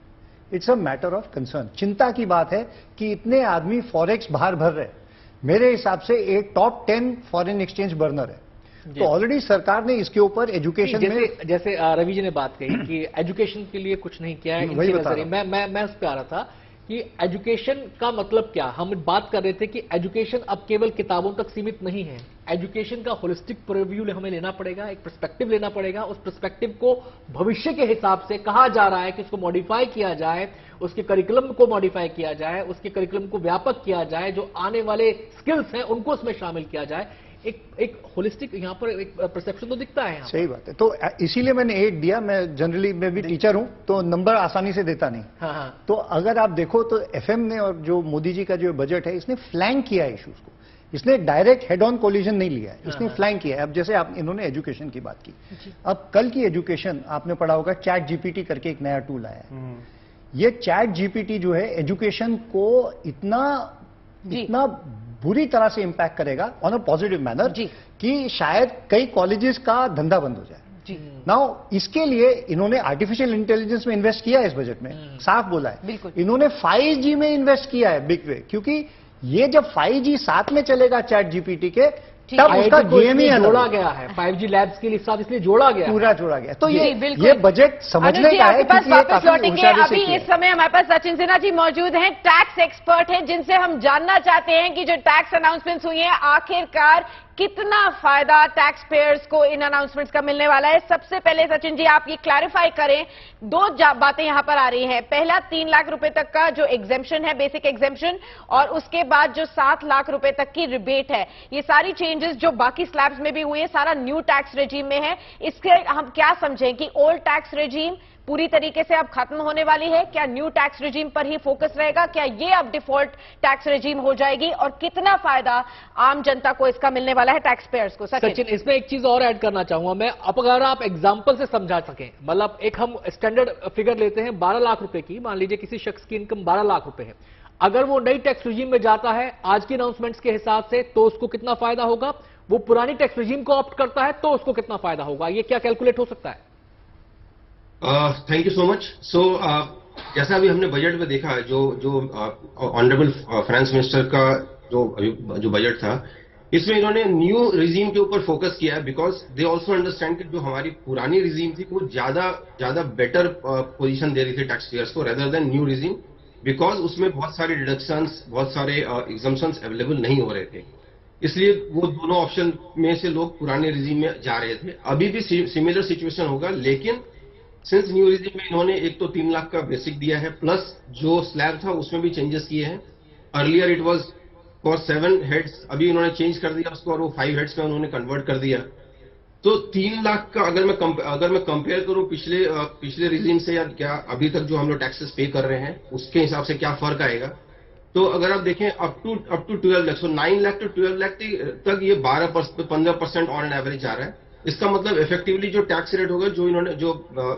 It's a matter of concern, चिंता की बात है कि इतने आदमी फॉरेक्स बाहर भर रहे हैं। मेरे हिसाब से एक टॉप 10 फॉरेन एक्सचेंज बर्नर है। तो ऑलरेडी सरकार ने इसके ऊपर एजुकेशन जैसे रवि जी ने बात कही कि एजुकेशन के लिए कुछ नहीं किया है, वही बता रहा हूं। मैं उस पर आ रहा था कि एजुकेशन का मतलब क्या। हम बात कर रहे थे कि एजुकेशन अब केवल किताबों तक सीमित नहीं है, एजुकेशन का होलिस्टिक प्रिव्यू हमें लेना पड़ेगा, एक पर्सपेक्टिव लेना पड़ेगा। उस पर्सपेक्टिव को भविष्य के हिसाब से कहा जा रहा है कि उसको मॉडिफाई किया जाए, उसके करिकुलम को मॉडिफाई किया जाए, उसके करिकुलम को व्यापक किया जाए, जो आने वाले स्किल्स हैं उनको उसमें शामिल किया जाए। एक होलिस्टिक यहाँ पर एक परसेप्शन तो दिखता है। सही बात है, तो इसीलिए मैंने 8 दिया। मैं जनरली मैं भी टीचर हूं तो नंबर आसानी से देता नहीं। हाँ। तो अगर आप देखो तो एफएम ने और जो मोदी जी का जो बजट है इसने फ्लैंक किया है इश्यूज को, इसने डायरेक्ट हेड ऑन कोलिजन नहीं लिया है, इसने फ्लैंक किया है। अब जैसे आप इन्होंने एजुकेशन की बात की, अब कल की एजुकेशन आपने पढ़ा होगा, चैट जीपीटी करके एक नया टूल आया है। ये चैट जीपीटी जो है एजुकेशन को इतना बुरी तरह से इंपैक्ट करेगा ऑन अ पॉजिटिव मैनर कि शायद कई कॉलेजेस का धंधा बंद हो जाए। नाउ इसके लिए इन्होंने आर्टिफिशियल इंटेलिजेंस में इन्वेस्ट किया है, इस बजट में साफ बोला है। इन्होंने 5G में इन्वेस्ट किया है बिग वे, क्योंकि ये जब 5G साथ में चलेगा चैट जीपीटी के तब उसका गेम ही जोड़ा गया है। 5G लैब्स के लिए साथ इसलिए जोड़ा गया, पूरा जोड़ा गया। तो ये बजट समझने का है क्योंकि ये काफी होशियारी से अभी इस समय हमारे पास सचिन सिन्हा जी मौजूद हैं, टैक्स एक्सपर्ट हैं, जिनसे हम जानना चाहते हैं कि जो टैक्स अनाउंसमेंट्स हुई हैं आखिरकार कितना फायदा टैक्स पेयर्स को इन अनाउंसमेंट्स का मिलने वाला है। सबसे पहले सचिन जी आप ये क्लैरिफाई करें, 2 बातें यहां पर आ रही हैं। पहला 3 लाख रुपए तक का जो एग्जेम्पशन है, बेसिक एग्जेम्पशन, और उसके बाद जो 7 लाख रुपए तक की रिबेट है। ये सारी चेंजेस जो बाकी स्लैब्स में भी हुए हैं सारा न्यू टैक्स रेजीम में है। इसके हम क्या समझें कि ओल्ड टैक्स रेजीम पूरी तरीके से अब खत्म होने वाली है? क्या न्यू टैक्स रेजीम पर ही फोकस रहेगा? क्या ये अब डिफॉल्ट टैक्स रेजीम हो जाएगी? और कितना फायदा आम जनता को इसका मिलने वाला है, टैक्स पेयर्स को? सचिन इसमें एक चीज और ऐड करना चाहूंगा मैं, अब अगर आप एग्जांपल से समझा सकें, मतलब एक हम स्टैंडर्ड फिगर लेते हैं 12 लाख रुपए की, मान लीजिए किसी शख्स की इनकम 12 लाख रुपए है, अगर वो नई टैक्स रेजीम में जाता है आज की अनाउंसमेंट्स के हिसाब से तो उसको कितना फायदा होगा, वो पुरानी टैक्स रेजीम को ऑप्ट करता है तो उसको कितना फायदा होगा, ये क्या कैलकुलेट हो सकता है? Thank you so much. So जैसा अभी हमने बजट में देखा है, जो ऑनरेबल फाइनेंस मिनिस्टर का जो बजट था, इसमें इन्होंने न्यू रिजीम के ऊपर फोकस किया है, बिकॉज दे ऑल्सो अंडरस्टैंड कि जो हमारी पुरानी रिजीम थी वो ज्यादा बेटर पोजीशन दे रही थी टैक्स पेयर्स को rather than new regime, because उसमें बहुत सारे डिडक्शंस, बहुत सारे एग्जम्पशंस अवेलेबल नहीं हो रहे थे। इसलिए वो दोनों ऑप्शन में से लोग पुराने रिजीम में जा रहे थे। अभी भी सिमिलर सिचुएशन होगा, लेकिन सिंस न्यू रिजीम में इन्होंने एक तो 3 लाख का बेसिक दिया है, प्लस जो स्लैब था उसमें भी चेंजेस किए हैं। Earlier it was for 7 heads, अभी इन्होंने चेंज कर दिया उसको और वो 5 हेड्स में उन्होंने कन्वर्ट कर दिया। तो 3 लाख का अगर मैं कंपेयर करूं पिछले रिजीम से, या क्या अभी तक जो हम लोग टैक्सेस पे कर रहे हैं उसके हिसाब से क्या फर्क आएगा, तो अगर आप देखें up to 12 lakh, so 9 lakh to 12 lakh तक ये 15% ऑन एन एवरेज आ रहा है। इसका मतलब इफेक्टिवली जो टैक्स रेट होगा, जो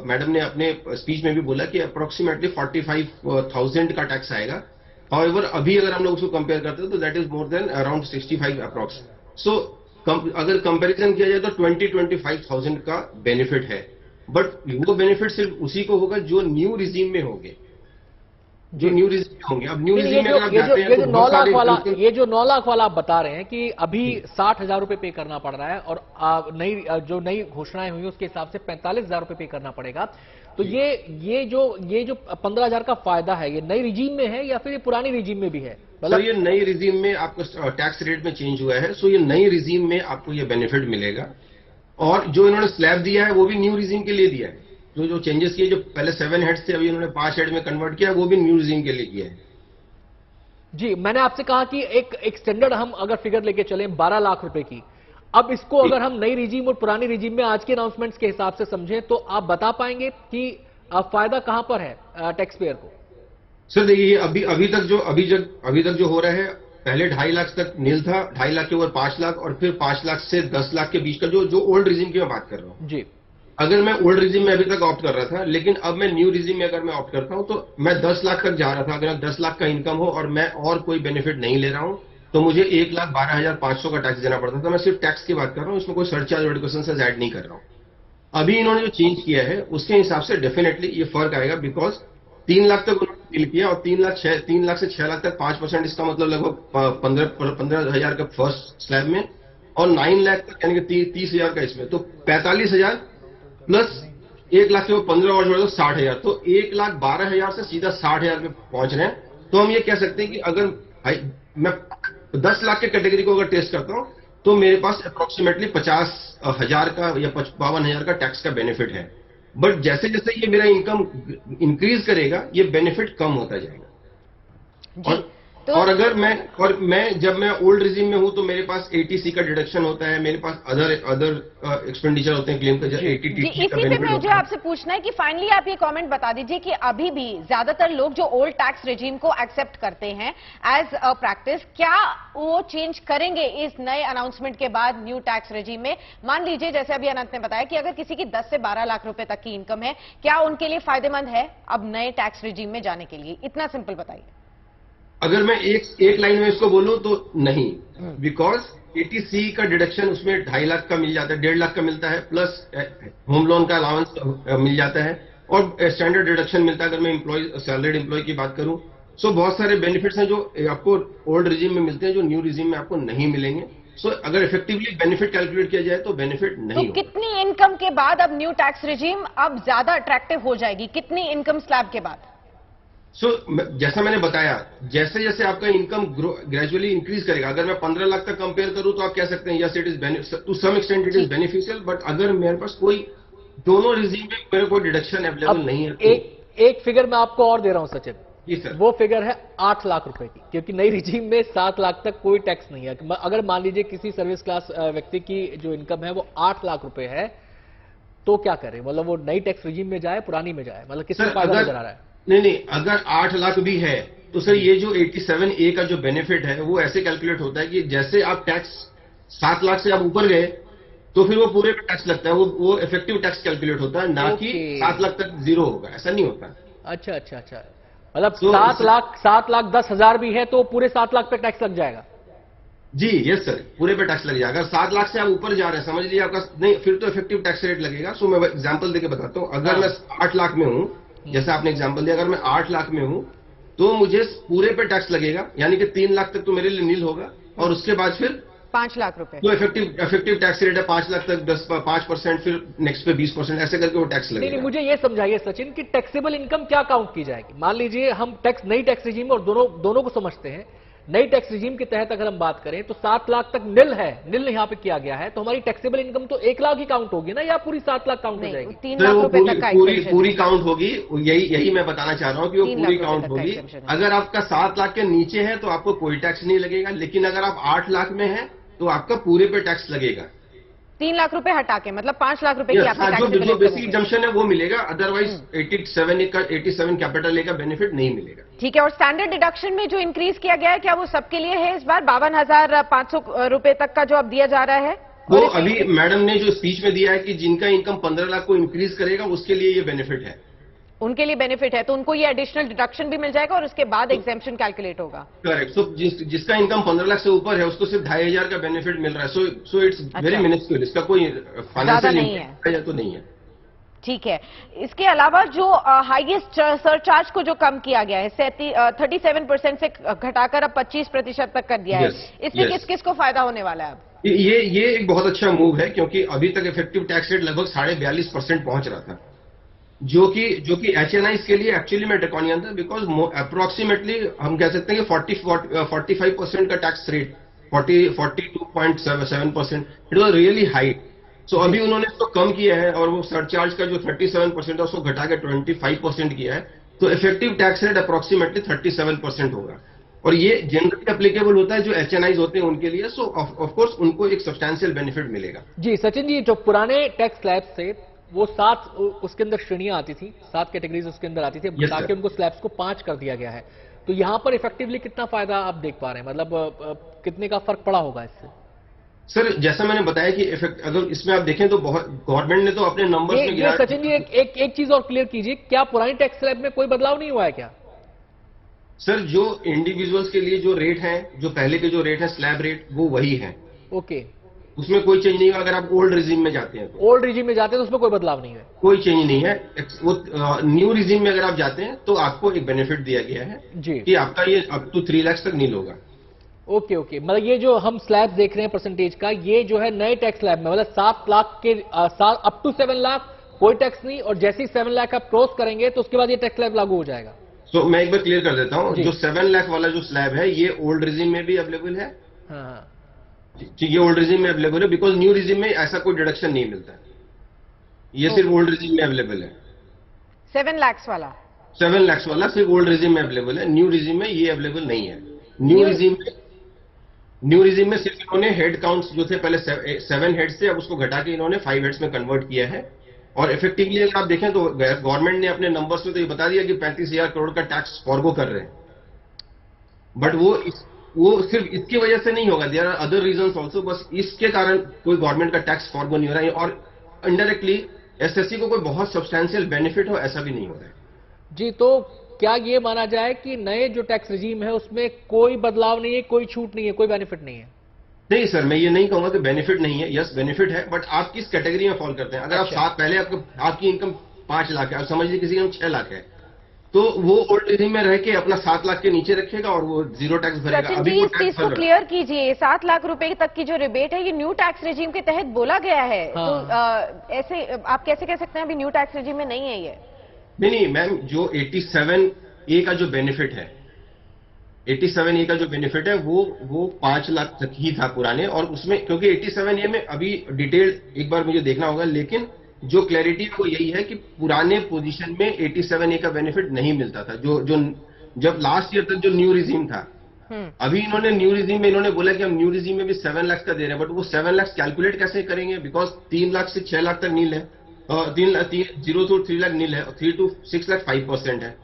मैडम ने अपने स्पीच में भी बोला कि अप्रोक्सीमेटली 45,000 का टैक्स आएगा। हाउएवर अभी अगर हम लोग उसको कंपेयर करते हैं तो that is more than around 65 approx. So अगर कंपैरिजन किया जाए तो 20-25,000 का बेनिफिट है, बट वो बेनिफिट सिर्फ उसी को होगा जो न्यू रिजीम में होंगे, जो न्यू रिजीम में होंगे। अब न्यू रिजीम में अगर आप जाते हैं तो बहुत सारे ये जो 9 लाख वाला आप बता रहे हैं कि अभी 60,000 रुपए पे करना पड़ रहा है, और नई घोषणाएं हुई उसके हिसाब से 45,000 रुपए पे करना पड़ेगा। तो ये जो 15,000 का फायदा है, ये नई रिजीम में है या फिर ये पुरानी रिजीम में भी है? सर ये नई रिजीम में आपको टैक्स रेट में चेंज हुआ है, सो ये नई रिजीम में आपको ये बेनिफिट मिलेगा। और जो इन्होंने स्लैब दिया है वो भी न्यू रिजीम के लिए दिया है। जो चेंजेस किए, जो पहले 7 हेड्स थे अभी इन्होंने 5 हेड में कन्वर्ट किया, वो भी न्यू रिजीम के लिए किया है। जी, मैंने आपसे कहा कि एक स्टैंडर्ड हम अगर फिगर लेके चलें 12 लाख रुपए की, अब इसको अगर हम नई रिजीम और पुरानी रिजीम में आज के अनाउंसमेंट्स के हिसाब से समझें तो आप बता पाएंगे कि फायदा कहां पर है टैक्स पेयर को? सर देखिए अभी तक जो हो रहा है, पहले 2.5 लाख तक नील था, 2.5 लाख के ऊपर 5 लाख और फिर 5 लाख से 10 लाख के बीच का जो ओल्ड रिजीम की मैं बात कर रहा हूं। जी, अगर मैं ओल्ड रिजीम में अभी तक ऑप्ट कर रहा था, लेकिन अब मैं न्यू रिजीम में अगर मैं ऑप्ट करता हूं तो मैं 10 लाख तक जा रहा था। अगर 10 लाख का इनकम हो और मैं और कोई बेनिफिट नहीं ले रहा हूं तो मुझे 1,12,500 का टैक्स देना पड़ता था। मैं सिर्फ टैक्स की बात कर रहा हूं, इसमें कोई सरचार्ज एडुकेशन ऐड नहीं कर रहा हूं। अभी इन्होंने जो चेंज किया है उसके हिसाब से डेफिनेटली ये फर्क आएगा, बिकॉज 3 लाख तक उन्होंने डील किया और 3 लाख से 6 लाख तक 5%, इसका मतलब लगभग 15,000 का फर्स्ट स्लैब में, और 9 लाख तक यानी कि 30,000 का इसमें, तो 45,000 प्लस 1 लाख के वो 15 और जोड़ दो 60,000, तो 1,12,000 से सीधा 60,000 पे पहुंच रहे हैं। तो हम ये कह सकते हैं कि अगर मैं 10 लाख के कैटेगरी को अगर टेस्ट करता हूं तो मेरे पास अप्रोक्सीमेटली 50,000 का या 52,000 का टैक्स का बेनिफिट है। बट जैसे जैसे ये मेरा इनकम इंक्रीज करेगा ये बेनिफिट कम होता जाएगा। और अगर जब मैं ओल्ड रिजीम में हूं तो मेरे पास ATC का डिडक्शन होता है, मेरे पास अदर एक्सपेंडिचर होते हैं क्लेम का, इसी पे मुझे आपसे पूछना है कि फाइनली आप ये कमेंट बता दीजिए कि अभी भी ज्यादातर लोग जो ओल्ड टैक्स रेजिम को एक्सेप्ट करते हैं एज अ प्रैक्टिस, क्या वो चेंज करेंगे इस नए अनाउंसमेंट के बाद न्यू टैक्स रेजिम में? मान लीजिए जैसे अभी अनंत ने बताया कि अगर किसी की 10 से 12 लाख रुपए तक की इनकम है, क्या उनके लिए फायदेमंद है अब नए टैक्स रेजिम में जाने के लिए? इतना सिंपल बताइए। अगर मैं एक लाइन में इसको बोलूं तो नहीं, बिकॉज ATC का डिडक्शन उसमें 2.5 लाख का मिल जाता है, 1.5 लाख का मिलता है, प्लस होम लोन का अलाउंस मिल जाता है और स्टैंडर्ड डिडक्शन मिलता है अगर मैं सैलरीड एम्प्लॉय की बात करूं। सो बहुत सारे बेनिफिट्स हैं जो आपको ओल्ड रिजीम में मिलते हैं जो न्यू रिजीम में आपको नहीं मिलेंगे। सो अगर इफेक्टिवली बेनिफिट कैलकुलेट किया जाए तो बेनिफिट नहीं होगा। कितनी इनकम के बाद अब न्यू टैक्स रिजीम अब ज्यादा अट्रैक्टिव हो जाएगी? कितनी इनकम स्लैब के बाद? जैसा मैंने बताया, जैसे जैसे आपका इनकम ग्रेजुअली इंक्रीज करेगा, अगर मैं 15 लाख तक कंपेयर करूं तो आप कह सकते हैं yes it is to some extent it is beneficial, but अगर मेरे पास कोई दोनों रिजीम में मेरे कोई डिडक्शन अवेलेबल नहीं है। एक फिगर मैं आपको और दे रहा हूं सचिन, जी सर, वो फिगर है 8 लाख रुपए की, क्योंकि नई रिजीम में 7 लाख तक कोई टैक्स नहीं है। अगर मान लीजिए किसी सर्विस क्लास व्यक्ति की जो इनकम है वो 8 लाख रुपए है तो क्या करे? मतलब वो नई टैक्स रिजीम में जाए, पुरानी में जाए, मतलब किसको फायदा नजर आ रहा है? नहीं, अगर 8 लाख भी है तो सर ये जो 87A का जो बेनिफिट है वो ऐसे कैलकुलेट होता है कि जैसे आप टैक्स 7 लाख से आप ऊपर गए तो फिर वो पूरे पे टैक्स लगता है, वो इफेक्टिव टैक्स कैलकुलेट होता है, ना कि 7 लाख तक जीरो होगा, ऐसा नहीं होता। अच्छा, मतलब 7 लाख 10,000 भी है तो पूरे 7 लाख पे टैक्स लग जाएगा? जी यस सर, पूरे पे टैक्स लग जाएगा। अगर 7 लाख से आप ऊपर जा रहे हैं, समझ लीजिए आपका नहीं, फिर तो इफेक्टिव टैक्स रेट लगेगा। सो मैं एग्जांपल देके बताता हूं, अगर मैं 8 लाख में हूं, जैसे आपने एग्जांपल दिया, अगर मैं 8 लाख में हूं तो मुझे पूरे पे टैक्स लगेगा, यानी कि 3 लाख तक तो मेरे लिए नील होगा और उसके बाद फिर 5 लाख रुपए तो इफेक्टिव टैक्स रेट है 5 लाख तक 5%, फिर नेक्स्ट पे 20%, ऐसे करके वो टैक्स लगेगा। नहीं, मुझे ये समझाइए सचिन कि टैक्सेबल इनकम क्या काउंट की जाएगी? मान लीजिए हम नई टैक्स रिजीम और दोनों को समझते हैं। नई टैक्स रिजीम के तहत अगर हम बात करें तो 7 लाख तक निल यहां पे किया गया है, तो हमारी टैक्सेबल इनकम तो 1 लाख ही काउंट होगी ना, या पूरी 7 लाख काउंट हो जाएगी? 3 लाख रुपए तक का पूरी काउंट होगी। यही मैं बताना चाह रहा हूं कि वो पूरी काउंट होगी। अगर आपका 7 लाख के नीचे है तो आपको कोई टैक्स नहीं लगेगा, लेकिन अगर आप 8 लाख में है तो आपका पूरे पे टैक्स लगेगा। 3 लाख रुपए हटा के, मतलब 5 लाख रुपए की Yes, आपकी हाँ, जो taxable बेसिक income एग्जम्पशन है वो मिलेगा, अदरवाइज 87 कैपिटल ए का बेनिफिट नहीं मिलेगा। ठीक है। और स्टैंडर्ड डिडक्शन में जो इंक्रीज किया गया है, क्या वो सबके लिए है इस बार? 52,500 रुपए तक का जो अब दिया जा रहा है वो अभी मैडम ने जो स्पीच में दिया है कि जिनका इनकम 15 लाख को इंक्रीज करेगा उसके लिए ये बेनिफिट है, उनके लिए बेनिफिट है, तो उनको ये एडिशनल डिडक्शन भी मिल जाएगा और उसके बाद एग्जेम्पशन कैलकुलेट होगा। करेक्ट। सो जिसका इनकम 15 लाख से ऊपर है उसको सिर्फ 2,500 का बेनिफिट मिल रहा है। सो इट्स वेरी मिनिस्क्यूल, इसका कोई फाइनेंशियल इम्पैक्ट तो नहीं है। ठीक है। इसके अलावा जो हाईएस्ट सरचार्ज को जो कम किया गया है 37% से घटाकर अब 25% तक कर दिया है, इससे किस किस को फायदा होने वाला है अब? ये एक बहुत अच्छा मूव है, क्योंकि अभी तक इफेक्टिव टैक्स रेट लगभग 42.5% पहुंच रहा था, जो कि HNIs के लिए एक्चुअली में ड्रैकोनियन था, बिकॉज अप्रोक्सीमेटली हम कह सकते हैं कि 45% का tax rate 42.7% it was really high. So अभी उन्होंने इसको कम किया है और वो सरचार्ज का जो 37% है उसको घटा के 25% किया है, तो इफेक्टिव टैक्स रेट अप्रोक्सीमेटली 37% होगा। और ये जनरली एप्लीकेबल होता है जो HNIs होते हैं उनके लिए, सो ऑफ कोर्स उनको एक सब्सटैंशियल बेनिफिट मिलेगा। जी सचिन जी, जो पुराने टैक्स स्लैब्स थे वो 7 उसके अंदर श्रेणियां आती थी, 7 कैटेगरीज उसके अंदर आती थी, ताकि उनको स्लैब्स को 5 कर दिया गया है। तो यहां पर इफेक्टिवली कितना फायदा आप देख पा रहे हैं, मतलब कितने का फर्क पड़ा होगा इससे? सर जैसा मैंने बताया कि इफेक्ट अगर इसमें आप देखें तो बहुत गवर्नमेंट ने तो अपने नंबर्स में गिरा। सचिन जी एक चीज और क्लियर कीजिए, क्या पुरानी टैक्स स्लैब में कोई बदलाव नहीं हुआ है क्या? सर जो इंडिविजुअल्स के लिए जो रेट है, जो पहले के जो रेट है स्लैब रेट, वो वही है। ओके, उसमें कोई चेंज नहीं हुआ। अगर आप ओल्ड रिजीम में जाते हैं तो ओल्ड रिजीम में जाते हैं तो उसमें कोई बदलाव नहीं है, कोई चेंज नहीं है। वो न्यू रिजीम में अगर आप जाते हैं तो आपको एक बेनिफिट दिया गया है जी कि आपका ये अप टू 3 लाख तक नील होगा। ओके, मतलब ये जो हम स्लैब देख रहे हैं परसेंटेज का, ये जो है नए टैक्स स्लैब में, मतलब 7 लाख के अप टू 7 लाख कोई टैक्स नहीं, और जैसे ही 7 लाख आप क्रॉस करेंगे तो उसके बाद ये टैक्स स्लैब लागू हो जाएगा। तो मैं एक बार क्लियर कर देता हूं, जो 7 लाख वाला जो स्लैब है ये ओल्ड रिजीम में भी अवेलेबल है। हाँ, ये ओल्ड रिजीम में अवेलेबल है, बिकॉज न्यू रिजीम में ऐसा कोई डिडक्शन नहीं मिलता, ये सिर्फ ओल्ड रिजीम में अवेलेबल है। 7 लाख वाला 7 लाख वाला सिर्फ ओल्ड रिजीम में अवेलेबल है, न्यू रिजीम में ये अवेलेबल नहीं है। न्यू रिजीम में सिर्फ इन्होंने हेड काउंट्स जो थे पहले 7 हेड्स थे, अब उसको घटा के इन्होंने 5 हेड्स में कन्वर्ट किया है। और इफेक्टिवली अगर आप देखें तो गवर्नमेंट ने अपने नंबर्स में तो ये बता दिया कि 35,000 करोड़ का टैक्स फॉरगो कर रहे हैं, बट वो सिर्फ इसकी वजह से नहीं होगा, there are other reasons also. बस इसके कारण कोई गवर्नमेंट का टैक्स फॉरगो नहीं हो रहा है, और इनडायरेक्टली एसएससी को कोई बहुत सब्सटैंशियल बेनिफिट हो ऐसा भी नहीं हो रहा है। जी, तो क्या ये माना जाए कि नए जो टैक्स रिजीम है उसमें कोई बदलाव नहीं है, कोई छूट नहीं है, कोई बेनिफिट नहीं है? नहीं सर, मैं ये नहीं कहूंगा कि बेनिफिट नहीं है। यस बेनिफिट है, बट आप किस कैटेगरी में फॉल करते हैं। अगर आप पहले आपकी इनकम 5 लाख है, अब समझ लीजिए किसी की 6 लाख है, तो वो ओल्ड रिजीम में रह के अपना 7 लाख के नीचे रखेगा और वो जीरो टैक्स भरेगा। अभी वो टैक्स को क्लियर कीजिए, 7 लाख रुपए तक की जो रिबेट है ये न्यू टैक्स रिजीम के तहत बोला गया है। हाँ। तो ऐसे आप कैसे कह सकते हैं अभी न्यू टैक्स रिजीम में नहीं है ये? नहीं मैम, जो 87A का जो बेनिफिट है, 87A का जो बेनिफिट है वो 5 लाख तक ही था पुराने, और उसमें क्योंकि 87A में अभी डिटेल एक बार मुझे देखना होगा, लेकिन जो क्लैरिटी वो यही है कि पुराने पोजीशन में 87A का बेनिफिट नहीं मिलता था, जो जब लास्ट ईयर तक जो न्यू रिजीम था। अभी इन्होंने न्यू रिजीम में इन्होंने बोला कि हम न्यू रिजीम में भी 7 लाख का दे रहे हैं, बट वो 7 लाख कैलकुलेट कैसे करेंगे, बिकॉज 3 लाख से 6 लाख तक नील है, 0 to 3 लाख नील है, 3 to 6 लाख 5% है,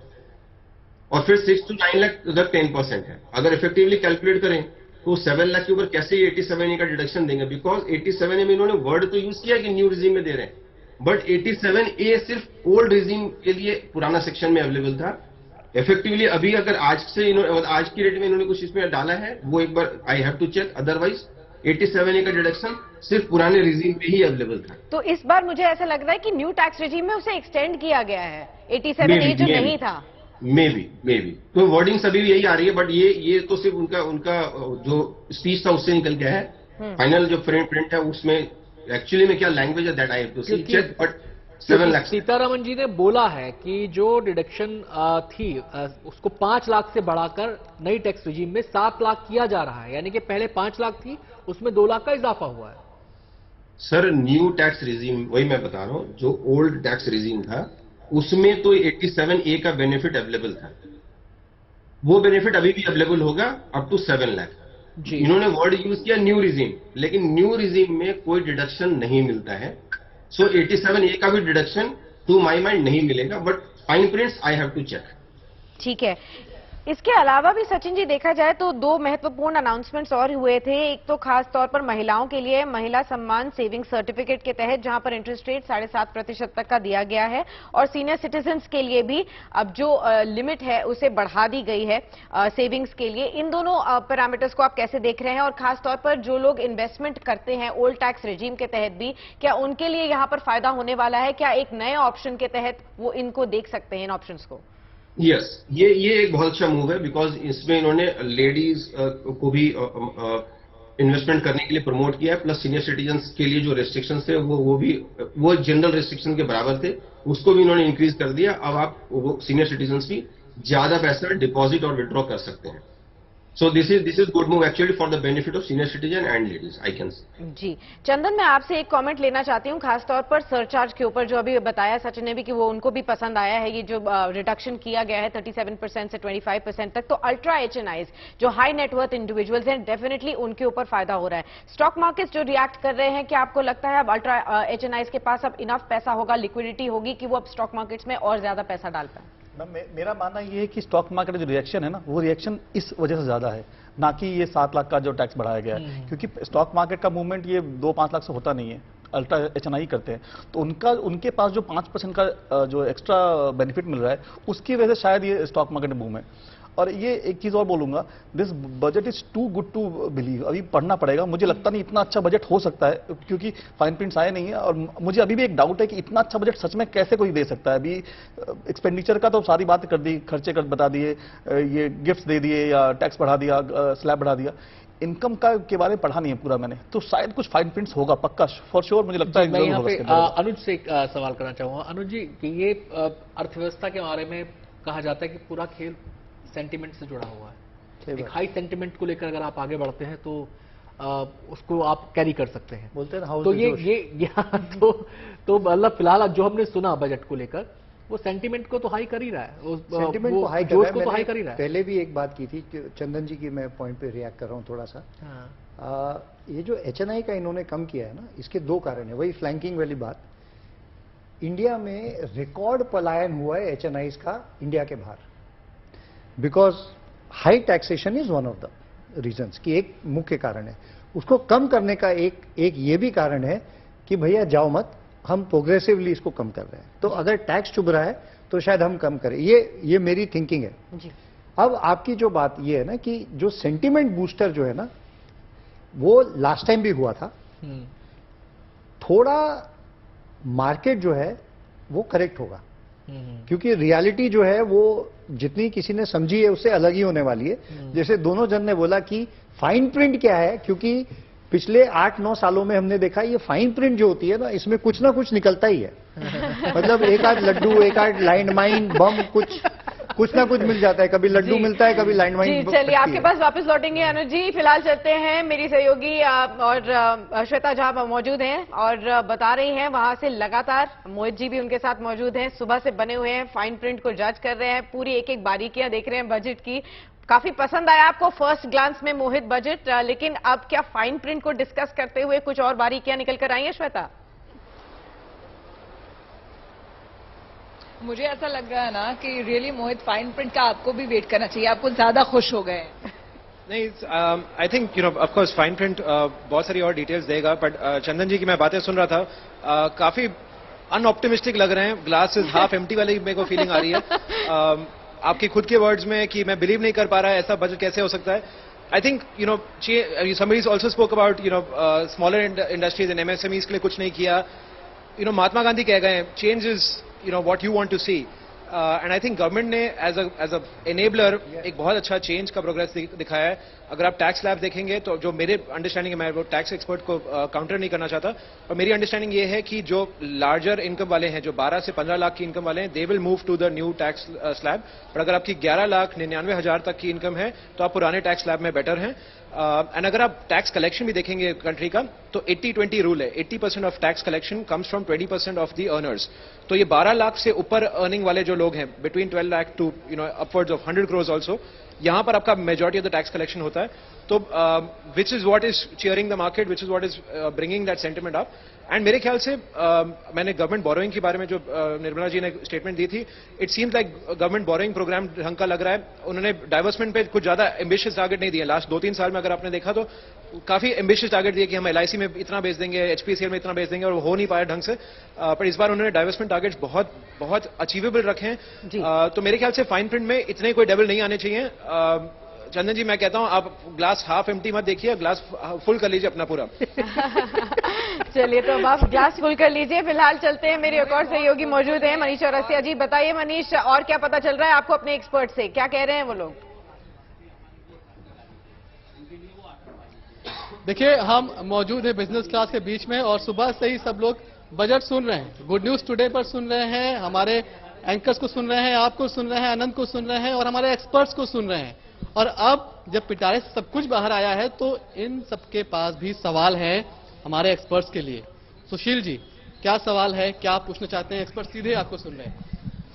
और फिर 6 to 9 लाख अगर 10% है। अगर इफेक्टिवली कैलकुलेट करें तो 7 लाख के ऊपर कैसे 87A का डिडक्शन देंगे, बिकॉज 87A में इन्होंने वर्ड तो यूज किया कि न्यू रिजीम में दे रहे हैं, बट 87A सिर्फ ओल्ड रिजीम के लिए पुराना सेक्शन में अवेलेबल था। इफेक्टिवली अभी अगर आज की रेट में इन्होंने कुछ इसमें डाला है, वो एक बार I have to check, otherwise 87A का डिडक्शन सिर्फ पुराने रिजीम पे ही अवेलेबल था। तो इस बार मुझे ऐसा लग रहा है कि न्यू टैक्स रिजीम में उसे एक्सटेंड किया गया है, 87A जो नहीं था। मे बी तो वर्डिंग सभी यही आ रही है, बट ये तो सिर्फ उनका जो स्पीच था उससे निकल गया है। फाइनल जो प्रिंट है उसमें एक्चुअली में क्या लैंग्वेज है that I have to see check, but 7 lakh. Sitharaman ji ने बोला है कि जो डिडक्शन थी उसको 5 लाख से बढ़ाकर नई टैक्स रिजीम में 7 लाख किया जा रहा है, यानी कि पहले 5 लाख थी उसमें 2 लाख का इजाफा हुआ है। सर न्यू टैक्स रिजीम, वही मैं बता रहा हूं, जो ओल्ड टैक्स रिजीम था उसमें तो 87A का बेनिफिट अवेलेबल था, वो बेनिफिट अभी भी अवेलेबल होगा अप टू 7 लाख। इन्होंने वर्ड यूज किया न्यू रिजीम, लेकिन न्यू रिजीम में कोई डिडक्शन नहीं मिलता है। सो 87A का भी डिडक्शन टू माई माइंड नहीं मिलेगा, but fine prints I have to check. ठीक है। इसके अलावा भी सचिन जी देखा जाए तो दो महत्वपूर्ण अनाउंसमेंट्स और हुए थे। एक तो खास तौर पर महिलाओं के लिए महिला सम्मान सेविंग सर्टिफिकेट के तहत जहां पर इंटरेस्ट रेट 7.5% तक का दिया गया है, और सीनियर सिटीजन्स के लिए भी अब जो लिमिट है उसे बढ़ा दी गई है सेविंग्स के लिए। इन दोनों पैरामीटर्स को आप कैसे देख रहे हैं, और खास तौर पर जो लोग इन्वेस्टमेंट करते हैं ओल्ड टैक्स रेजिम के तहत भी, क्या उनके लिए यहां पर फायदा होने वाला है? क्या एक नए ऑप्शन के तहत वो इनको देख सकते हैं इन ऑप्शंस को? यस, ये एक बहुत अच्छा मूव है, बिकॉज इसमें इन्होंने लेडीज को भी इन्वेस्टमेंट करने के लिए प्रमोट किया है, प्लस सीनियर सिटीजन्स के लिए जो रेस्ट्रिक्शंस थे वो जनरल रेस्ट्रिक्शन के बराबर थे, उसको भी इन्होंने इंक्रीज कर दिया। अब आप वो सीनियर सिटीजन्स भी ज्यादा पैसा डिपॉजिट और विड्रॉ कर सकते हैं। So this is good move actually for the benefit of senior citizen and ladies, I can say. जी चंदन, मैं आपसे एक कमेंट लेना चाहती हूँ खासतौर पर सरचार्ज के ऊपर, जो अभी बताया सचिन ने भी कि वो उनको भी पसंद आया है ये जो रिडक्शन किया गया है 37% से 25% तक। तो अल्ट्रा HNIs जो हाई नेटवर्थ इंडिविजुअल्स हैं, डेफिनेटली उनके ऊपर फायदा हो रहा है। स्टॉक मार्केट्स जो रिएक्ट कर रहे हैं, क्या आपको लगता है अब अल्ट्रा HNIs के पास अब इनफ पैसा होगा, लिक्विडिटी होगी कि वो अब स्टॉक मार्केट्स में और ज्यादा पैसा डाल पाए? मेरा मानना ये है कि स्टॉक मार्केट जो रिएक्शन है ना, वो रिएक्शन इस वजह से ज्यादा है, ना कि ये 7 लाख का जो टैक्स बढ़ाया गया है। क्योंकि स्टॉक मार्केट का मूवमेंट ये 2-5 लाख से होता नहीं है, अल्ट्रा HNI करते हैं, तो उनके पास जो 5% का जो एक्स्ट्रा बेनिफिट मिल रहा है, उसकी वजह से शायद ये स्टॉक मार्केट में बूम है। और ये एक चीज और बोलूंगा, this budget is too good to believe. अभी पढ़ना पड़ेगा, मुझे लगता नहीं इतना अच्छा बजट हो सकता है, क्योंकि फाइन प्रिंट्स आए नहीं है, और मुझे अभी भी एक डाउट है कि इतना अच्छा बजट सच में कैसे कोई दे सकता है। अभी एक्सपेंडिचर का तो सारी बात कर दी, खर्चे कर बता दिए, ये गिफ्ट दे दिए या टैक्स बढ़ा दिया, स्लैब बढ़ा दिया, इनकम का के बारे में पढ़ा नहीं है पूरा मैंने, तो शायद कुछ फाइन प्रिंट्स होगा पक्का, फॉर श्योर मुझे लगता है। मैं यहाँ पे अनुज से एक सवाल करना चाहूंगा। अनुज जी, कि ये अर्थव्यवस्था के बारे में कहा जाता है कि पूरा खेल सेंटिमेंट से जुड़ा हुआ है। एक हाई सेंटिमेंट को लेकर अगर आप आगे बढ़ते हैं तो उसको आप कैरी कर सकते हैं, बोलते हैं। तो तो मतलब फिलहाल जो हमने सुना बजट को लेकर, वो सेंटिमेंट को तो हाई कर ही रहा है, सेंटिमेंट को हाई जोश को तो हाई कर ही रहा है। पहले भी एक बात की थी चंदन जी की, मैं पॉइंट पे रिएक्ट कर रहा हूँ थोड़ा सा। ये जो HNI का इन्होंने कम किया है ना, इसके 2 कारण है। वही फ्लैंकिंग वाली बात, इंडिया में रिकॉर्ड पलायन हुआ है HNIs का इंडिया के बाहर, because high taxation is one of the reasons, कि एक मुख्य कारण है। उसको कम करने का एक ये भी कारण है कि भैया जाओ मत, हम प्रोग्रेसिवली इसको कम कर रहे हैं, तो अगर टैक्स चुभ रहा है तो शायद हम कम करें। ये मेरी थिंकिंग है जी। अब आपकी जो बात ये है ना कि जो सेंटिमेंट बूस्टर जो है ना, वो लास्ट टाइम भी हुआ था, थोड़ा मार्केट जो है वो करेक्ट होगा, क्योंकि रियलिटी जो है वो जितनी किसी ने समझी है उससे अलग ही होने वाली है। जैसे दोनों जन ने बोला कि फाइन प्रिंट क्या है, क्योंकि पिछले 8-9 सालों में हमने देखा ये फाइन प्रिंट जो होती है ना, इसमें कुछ ना कुछ निकलता ही है। मतलब एक आध लड्डू, एक आध लैंड माइन, बम, कुछ ना कुछ मिल जाता है, कभी लड्डू मिलता है, कभी लैंड माइन। जी चलिए, आपके पास वापस लौटेंगे अनुज जी। फिलहाल चलते हैं, मेरी सहयोगी और श्वेता झा मौजूद हैं और बता रही हैं वहां से लगातार, मोहित जी भी उनके साथ मौजूद हैं, सुबह से बने हुए हैं, फाइन प्रिंट को जज कर रहे हैं, पूरी एक एक बारीकियां देख रहे हैं बजट की। काफी पसंद आया आपको फर्स्ट ग्लांस में मोहित बजट, लेकिन अब क्या फाइन प्रिंट को डिस्कस करते हुए कुछ और बारीकियां निकल कर आई हैं श्वेता? मुझे ऐसा लग रहा है ना कि रियली मोहित, फाइन प्रिंट का आपको भी वेट करना चाहिए, आपको ज्यादा खुश हो गए। नहीं, I think of course fine print बहुत सारी और डिटेल्स देगा, बट चंदन जी की मैं बातें सुन रहा था, काफी अनऑप्टिमिस्टिक लग रहे हैं, ग्लास इज हाफ एम्प्टी वाली मेरे को फीलिंग आ रही है। आपके खुद के वर्ड्स में कि मैं बिलीव नहीं कर पा रहा है ऐसा बजट कैसे हो सकता है। I think somebody also spoke about smaller industries and MSMEs के लिए कुछ नहीं किया। महात्मा गांधी कह गए, change is what you want to see, and I think government ने एज अ एनेबलर एक बहुत अच्छा चेंज का प्रोग्रेस दिखाया है। अगर आप टैक्स स्लैब देखेंगे तो जो मेरे अंडरस्टैंडिंग है, मैं वो टैक्स एक्सपर्ट को काउंटर नहीं करना चाहता, और मेरी अंडरस्टैंडिंग ये है कि जो लार्जर इनकम वाले हैं, जो 12 से 15 लाख की इनकम वाले हैं, they will move to the new tax slab. पर अगर आपकी 11,99,000 तक की इनकम है तो आप पुराने टैक्स स्लैब में बेटर हैं। एंड अगर आप टैक्स कलेक्शन भी देखेंगे कंट्री का, तो 80-20 रूल है, 80% of tax collection comes from 20% of the earners. तो ये 12 लाख से ऊपर अर्निंग वाले जो लोग हैं, between 12 lakh to upwards of 100 crores also, यहां पर आपका majority of the tax collection होता है. तो which is what is cheering the market, which is what is bringing that sentiment up. And मेरे ख्याल से मैंने गवर्नमेंट बोरोइंग के बारे में जो निर्मला जी ने स्टेटमेंट दी थी, it seems like government borrowing program ढंग का लग रहा है. उन्होंने डाइवर्समेंट पे कुछ ज्यादा एम्बिशियस टारगेट नहीं दिए. लास्ट 2-3 साल में अगर आपने देखा तो काफी एम्बिशियस टारगेट दिए कि हम LIC में इतना बेच देंगे, HPCL में इतना बेच देंगे, और वो हो नहीं पाया ढंग से. पर इस बार उन्होंने डाइवर्समेंट टारगेट्स बहुत बहुत अचीवेबल रखे हैं. तो मेरे ख्याल से फाइन प्रिंट में इतने कोई डेवल नहीं आने चाहिए. चंदन जी, मैं कहता हूं आप ग्लास हाफ एम्प्टी मत देखिए, ग्लास फुल कर लीजिए अपना पूरा. चलिए, तो अब आप ग्लास फुल कर लीजिए. फिलहाल चलते हैं, मेरे एक और सहयोगी मौजूद हैं, मनीष चौरसिया जी. बताइए मनीष, और क्या पता चल रहा है आपको अपने एक्सपर्ट से, क्या कह रहे हैं वो लोग? देखिए, हम मौजूद हैं बिजनेस क्लास के बीच में और सुबह से ही सब लोग बजट सुन रहे हैं. गुड न्यूज टुडे पर सुन रहे हैं, हमारे एंकर्स को सुन रहे हैं, आपको सुन रहे हैं, आनंद को सुन रहे हैं और हमारे एक्सपर्ट्स को सुन रहे हैं. और अब जब पिटारे से सब कुछ बाहर आया है तो इन सबके पास भी सवाल है हमारे एक्सपर्ट्स के लिए. सुशील जी, क्या सवाल है, क्या आप पूछना चाहते हैं? एक्सपर्ट सीधे आपको सुन रहे हैं.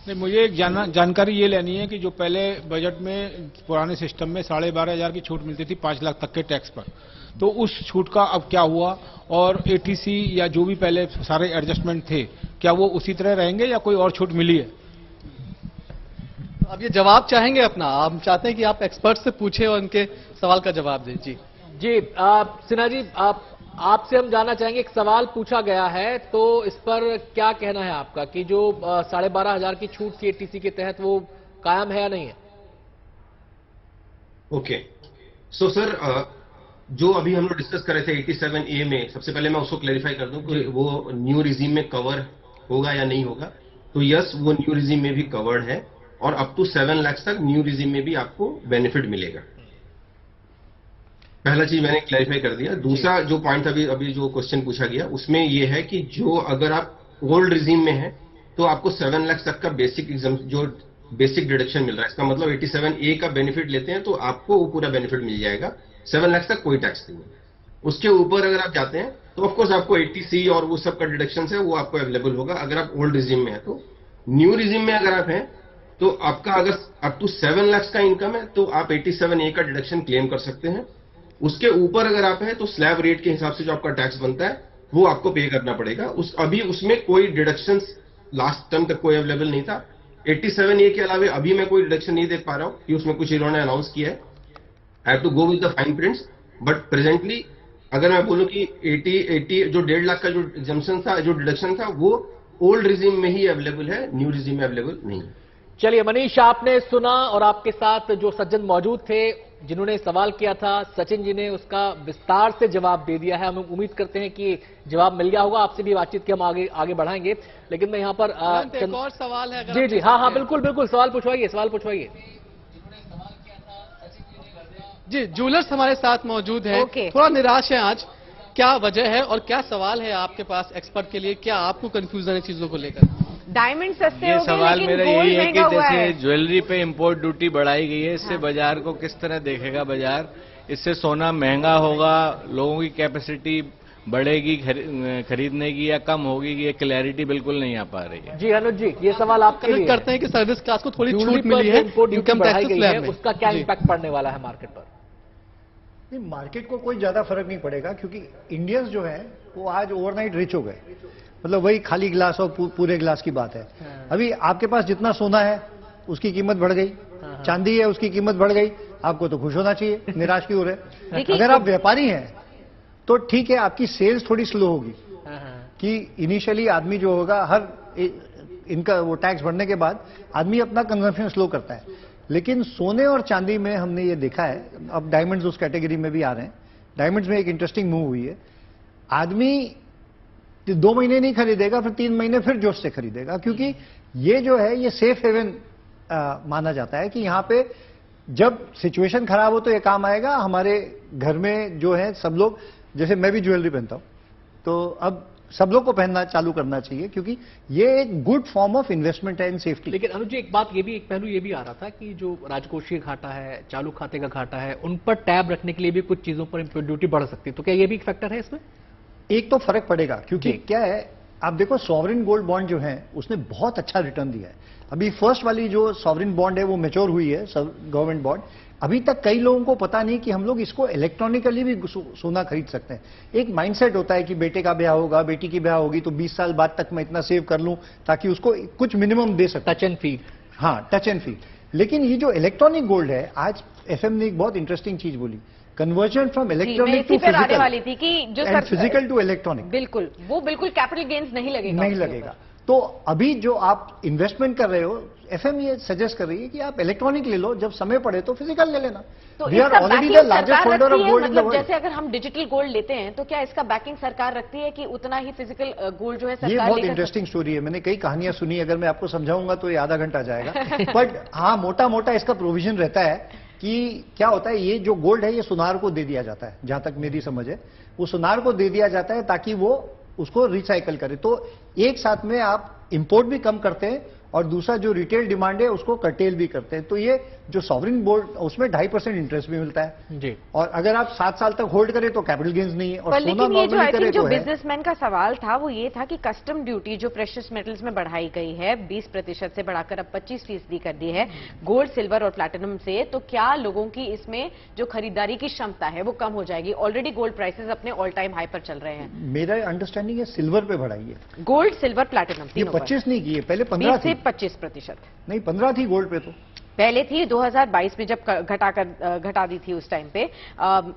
नहीं, मुझे एक जानकारी ये लेनी है कि जो पहले बजट में पुराने सिस्टम में 12,500 की छूट मिलती थी 5 लाख तक के टैक्स पर, तो उस छूट का अब क्या हुआ? और ATC या जो भी पहले सारे एडजस्टमेंट थे, क्या वो उसी तरह रहेंगे या कोई और छूट मिली है? अब ये जवाब चाहेंगे अपना, हम चाहते हैं कि आप एक्सपर्ट से पूछे और उनके सवाल का जवाब दें. जी जी, सिन्हा जी, आपसे हम जानना चाहेंगे, एक सवाल पूछा गया है तो इस पर क्या कहना है आपका कि जो 12,500 की छूट थी ATC के तहत, वो कायम है या नहीं है? ओके, सो सर, जो अभी हम लोग डिस्कस कर रहे थे 87A में, सबसे पहले मैं उसको क्लैरिफाई कर दूं कि वो न्यू रिजीम में कवर होगा या नहीं होगा. तो यस, वो न्यू रिजीम में भी कवर्ड है और अप टू 7 लाख तक न्यू रिजीम में भी आपको बेनिफिट मिलेगा. पहला चीज मैंने क्लैरिफाई कर दिया. दूसरा जो पॉइंट अभी जो क्वेश्चन पूछा गया, उसमें ये है कि जो अगर आप ओल्ड रिजीम में है तो आपको 7 लाख तक का बेसिक डिडक्शन मिल रहा है. इसका मतलब 87A का बेनिफिट लेते हैं तो आपको वो पूरा बेनिफिट मिल जाएगा. 7 लाख तक कोई टैक्स नहीं है. उसके ऊपर अगर आप जाते हैं तो ऑफकोर्स आपको 80C और वो सब का डिडक्शन है वो आपको अवेलेबल होगा अगर आप ओल्ड रिजीम में है. तो न्यू रिजीम में अगर आप हैं तो आपका अगर अप टू 7 लाख का इनकम है तो आप 87A का डिडक्शन क्लेम कर सकते हैं. उसके ऊपर अगर आप हैं तो स्लैब रेट के हिसाब से जो आपका टैक्स बनता है वो आपको पे करना पड़ेगा. अभी उसमें कोई डिडक्शन लास्ट टर्म तक कोई अवेलेबल नहीं था. 87A के अलावा अभी मैं कोई डिडक्शन नहीं देख पा रहा हूं कि उसमें कुछ इन्होंने अनाउंस किया है. I have to go with the fine prints. But presently अगर मैं बोलूं कि 80 जो 1.5 लाख का जो एग्जम्पशन था, जो डिडक्शन था, वो ओल्ड रिजीम में ही अवेलेबल है, न्यू रिजीम में अवेलेबल नहीं है. चलिए मनीष, आपने सुना और आपके साथ जो सज्जन मौजूद थे जिन्होंने सवाल किया था, सचिन जी ने उसका विस्तार से जवाब दे दिया है. हम उम्मीद करते हैं कि जवाब मिल गया होगा. आपसे भी बातचीत की हम आगे बढ़ाएंगे, लेकिन मैं यहां पर एक और सवाल है. जी जी, हाँ, बिल्कुल बिल्कुल, सवाल पूछवाइए. जी, जूलर्स हमारे साथ मौजूद है. थोड़ा निराश है आज, क्या वजह है और क्या सवाल है आपके पास एक्सपर्ट के लिए? क्या आपको कंफ्यूजन है चीजों को लेकर? डायमंड सस्ते ये हो गए, सवाल लेकिन मेरा गोल्ड यही है कि महंगा हुआ है. जैसे ज्वेलरी पे इंपोर्ट ड्यूटी बढ़ाई गई है, इससे बाजार को किस तरह देखेगा बाजार? इससे सोना महंगा होगा, लोगों की कैपेसिटी बढ़ेगी खरीदने की या कम होगी, ये क्लैरिटी बिल्कुल नहीं आ पा रही है. जी अनुज जी, ये सवाल आपके लिए करते हैं कि सर्विस क्लास को थोड़ी छूट मिली है इनकम टैक्स स्लैब में, उसका क्या इम्पैक्ट पड़ने वाला है मार्केट पर? नहीं, मार्केट को कोई ज्यादा फर्क नहीं पड़ेगा क्योंकि इंडियंस जो है वो आज ओवरनाइट रिच हो गए. मतलब वही खाली गिलास और पूरे गिलास की बात है. अभी आपके पास जितना सोना है उसकी कीमत बढ़ गई, चांदी है उसकी कीमत बढ़ गई, आपको तो खुश होना चाहिए, निराश क्यों हो रहे? अगर आप व्यापारी हैं तो ठीक है, आपकी सेल्स थोड़ी स्लो होगी कि इनिशियली आदमी जो होगा हर इनका वो टैक्स बढ़ने के बाद आदमी अपना कंजम्पशन स्लो करता है. लेकिन सोने और चांदी में हमने ये देखा है, अब डायमंड्स उस कैटेगरी में भी आ रहे हैं. डायमंड्स में एक इंटरेस्टिंग मूव हुई है. आदमी 2 महीने नहीं खरीदेगा, फिर 3 महीने फिर जोश से खरीदेगा, क्योंकि ये जो है ये सेफ हेवन माना जाता है कि यहाँ पे जब सिचुएशन खराब हो तो ये काम आएगा. हमारे घर में जो है सब लोग, जैसे मैं भी ज्वेलरी पहनता हूं, तो अब सब लोग को पहनना चालू करना चाहिए क्योंकि ये एक गुड फॉर्म ऑफ इन्वेस्टमेंट है इन सेफ्टी. लेकिन अनुज जी, एक पहलू ये भी आ रहा था कि जो राजकोषीय घाटा है, चालू खाते का घाटा है, उन पर टैब रखने के लिए भी कुछ चीजों पर ड्यूटी बढ़ सकती है. तो क्या ये भी एक फैक्टर है इसमें? एक तो फर्क पड़ेगा क्योंकि क्या है, आप देखो सॉवरिन गोल्ड बॉन्ड जो है उसने बहुत अच्छा रिटर्न दिया है। अभी फर्स्ट वाली जो सॉवरिन बॉन्ड है वो मैच्योर हुई है, गवर्नमेंट बॉन्ड। अभी तक कई लोगों को पता नहीं कि हम लोग इसको इलेक्ट्रॉनिकली भी सोना खरीद सकते हैं। एक माइंडसेट होता है कि बेटे का ब्याह होगा, बेटी की ब्याह होगी, तो 20 साल बाद तक मैं इतना सेव कर लूं ताकि उसको कुछ मिनिमम दे सकूं। Touch and feel. हाँ, टच एंड फील। लेकिन ये जो इलेक्ट्रॉनिक गोल्ड है, आज एफएम ने एक बहुत इंटरेस्टिंग चीज बोली, conversion from electronic to physical. आने वाली थी कि जो फिजिकल टू इलेक्ट्रॉनिक, बिल्कुल वो बिल्कुल कैपिटल गेन्स नहीं लगेगा। तो अभी जो आप इन्वेस्टमेंट कर रहे हो, एफएम ये सजेस्ट कर रही है कि आप इलेक्ट्रॉनिक ले लो, जब समय पड़े तो फिजिकल ले लेना। तो we are already the largest holder of gold in the world. जैसे अगर हम डिजिटल गोल्ड लेते हैं तो क्या इसका बैकिंग सरकार रखती है कि उतना ही फिजिकल गोल्ड जो है सरकार? ये बहुत इंटरेस्टिंग स्टोरी है, मैंने कई कहानियां सुनी, अगर मैं आपको समझाऊंगा तो ये आधा घंटा जाएगा। बट हाँ, मोटा मोटा इसका प्रोविजन रहता है कि क्या होता है, ये जो गोल्ड है ये सुनार को दे दिया जाता है, जहां तक मेरी समझ है वो सुनार को दे दिया जाता है ताकि वो उसको रिसाइकल करे। तो एक साथ में आप इंपोर्ट भी कम करते हैं और दूसरा जो रिटेल डिमांड है उसको कर्टेल भी करते हैं। तो ये जो सॉवरिन गोल्ड, उसमें 2.5% इंटरेस्ट भी मिलता है जी। और अगर आप 7 साल तक होल्ड करें तो कैपिटल गेन्स नहीं है। और सोना नॉर्मली करे जो तो बिजनेसमैन का सवाल था वो ये था कि कस्टम ड्यूटी जो प्रेशियस मेटल्स में बढ़ाई गई है 20% से बढ़ाकर अब 25% कर दी है गोल्ड, सिल्वर और प्लैटिनम से, तो क्या लोगों की इसमें जो खरीदारी की क्षमता है वो कम हो जाएगी? ऑलरेडी गोल्ड प्राइसेस अपने ऑल टाइम हाई पर चल रहे हैं। मेरा अंडरस्टैंडिंग है सिल्वर पे बढ़ाई है, गोल्ड, सिल्वर, प्लैटिनम ये 25 नहीं की है, पहले 15 से 25%। नहीं, 15 थी गोल्ड पे, तो पहले थी 2022 में जब घटा दी थी उस टाइम पे।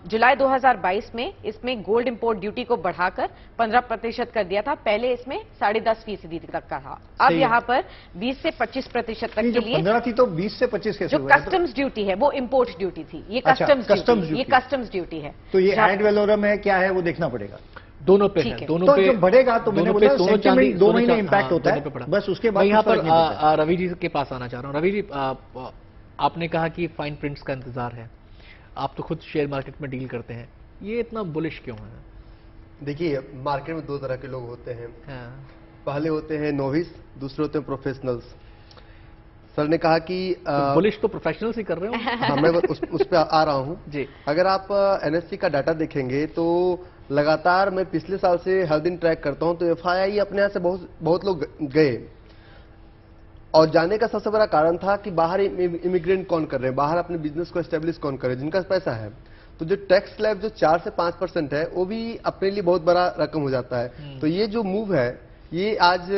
जुलाई 2022 में इसमें गोल्ड इंपोर्ट ड्यूटी को बढ़ाकर 15% कर दिया था। पहले इसमें 10.5% तक का था, अब यहाँ पर 20 से 25% तक के लिए। 15 थी तो 20 से 25 कैसे जो कस्टम्स ड्यूटी है वो इंपोर्ट ड्यूटी थी, ये कस्टम्स ड्यूटी है। तो ये एड वैलोरम है क्या है वो देखना पड़ेगा। दोनों पे है, दोनों तो पे जो बढ़ेगा तो मैंने बोला सेंटिमेंट 2 महीने इंपैक्ट होता है, बस उसके बाद। मैं यहाँ पर रवि जी के पास आना चाह रहा हूँ। रवि जी, आपने कहा कि फाइन प्रिंट्स का इंतजार है, आप तो खुद शेयर मार्केट में डील करते हैं, ये इतना बुलिश क्यों है? देखिए, मार्केट में 2 तरह के लोग होते हैं। पहले होते हैं नोविस, दूसरे होते हैं प्रोफेशनल्स। सर ने कहा कि बुलिश तो प्रोफेशनल्स ही कर रहे हो। हाँ, मैं उस पर आ रहा हूँ जी। अगर आप एनएससी का डाटा देखेंगे तो लगातार मैं पिछले साल से हर दिन ट्रैक करता हूं, तो एफआईआई अपने यहाँ से बहुत लोग गए, और जाने का सबसे बड़ा कारण था कि बाहर इमिग्रेंट कौन कर रहे हैं, बाहर अपने बिजनेस को एस्टेब्लिश कौन कर रहे हैं, जिनका पैसा है। तो जो टैक्स स्लैब जो 4 से 5% है वो भी अपने लिए बहुत बड़ा रकम हो जाता है। तो ये जो मूव है ये आज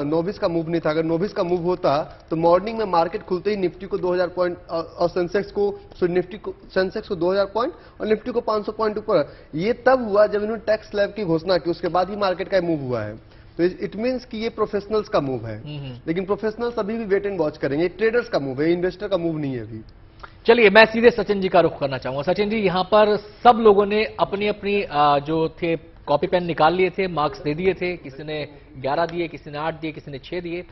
नोविस का मूव नहीं था। अगर नोविस का मूव होता तो मॉर्निंग में मार्केट खुलते ही निफ्टी को 2000 पॉइंट और सेंसेक्स को 2000 पॉइंट और निफ्टी को 500 पॉइंट ऊपर। ये तब हुआ जब इन्होंने टैक्स स्लैब की घोषणा की, उसके बाद ही मार्केट का मूव हुआ है। तो इट मीन्स कि ये प्रोफेशनल्स का मूव है, लेकिन प्रोफेशनल्स अभी भी वेट एंड वॉच करेंगे। ट्रेडर्स का मूव है, इन्वेस्टर का मूव नहीं है अभी। चलिए, मैं सीधे सचिन जी का रुख करना चाहूंगा। सचिन जी, यहाँ पर सब लोगों ने अपनी अपनी जो थे कॉपी पेन निकाल लिए थे, मार्क्स दे दिए थे, किसी ने 11 दिए, किसी ने 8 दिए, किसी ने 6 दिए।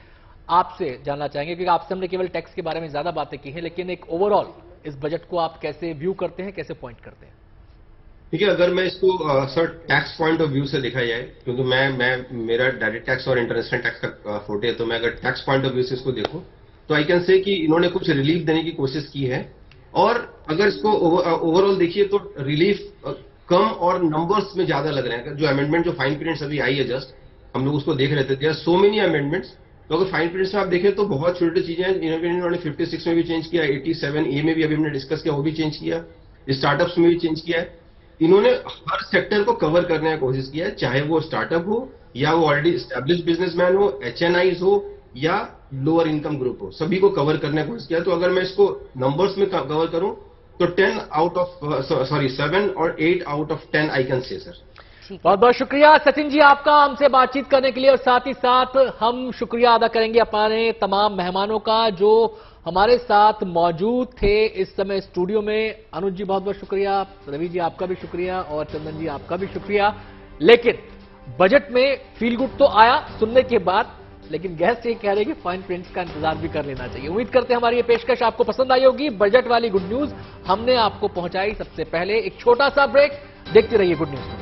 आपसे जानना चाहेंगे, क्योंकि आपसे हमने केवल टैक्स के बारे में ज्यादा बातें की हैं, लेकिन एक ओवरऑल इस बजट को आप कैसे व्यू करते हैं, कैसे पॉइंट करते हैं? देखिए, अगर मैं इसको sir tax point of view से देखा जाए, क्योंकि मेरा डायरेक्ट टैक्स और इंटरनेशनल टैक्स का फोटे है, तो मैं अगर टैक्स पॉइंट ऑफ व्यू से इसको देखूं तो आई कैन से कि इन्होंने कुछ रिलीफ देने की कोशिश की है। और अगर इसको ओवरऑल देखिए तो रिलीफ कम और नंबर्स में ज्यादा लग रहे हैं। जो अमेंडमेंट, जो फाइन प्रिंट्स अभी आई है जस्ट, हम लोग उसको देख रहे थे, देयर सो मेनी अमेंडमेंट्स। तो अगर फाइन प्रिंट्स में आप देखें तो बहुत छोटी चीजें हैं। इन्होंने 56 में भी चेंज किया, 87A में भी अभी हमने डिस्कस किया, वो भी चेंज किया, स्टार्टअप्स में भी चेंज किया है। इन्होंने हर सेक्टर को कवर करने की कोशिश किया है, चाहे वो स्टार्टअप हो या वो ऑलरेडी एस्टैब्लिश्ड बिजनेसमैन हो, HNIs हो या लोअर इनकम ग्रुप हो, सभी को कवर करने की कोशिश किया। तो अगर मैं इसको नंबर्स में कवर करूं तो 7 और 8 out of 10 I can say sir. बहुत बहुत शुक्रिया सचिन जी आपका हमसे बातचीत करने के लिए, और साथ ही साथ हम शुक्रिया अदा करेंगे अपने तमाम मेहमानों का जो हमारे साथ मौजूद थे इस समय स्टूडियो में। अनुज जी बहुत बहुत शुक्रिया, रवि जी आपका भी शुक्रिया, और चंदन जी आपका भी शुक्रिया। लेकिन बजट में फील गुड तो आया सुनने के बाद, लेकिन गेस्ट ये कह रहे हैं कि फाइन प्रिंट्स का इंतजार भी कर लेना चाहिए। उम्मीद करते हैं हमारी ये पेशकश आपको पसंद आई होगी। बजट वाली गुड न्यूज हमने आपको पहुंचाई सबसे पहले। एक छोटा सा ब्रेक, देखते रहिए गुड न्यूज।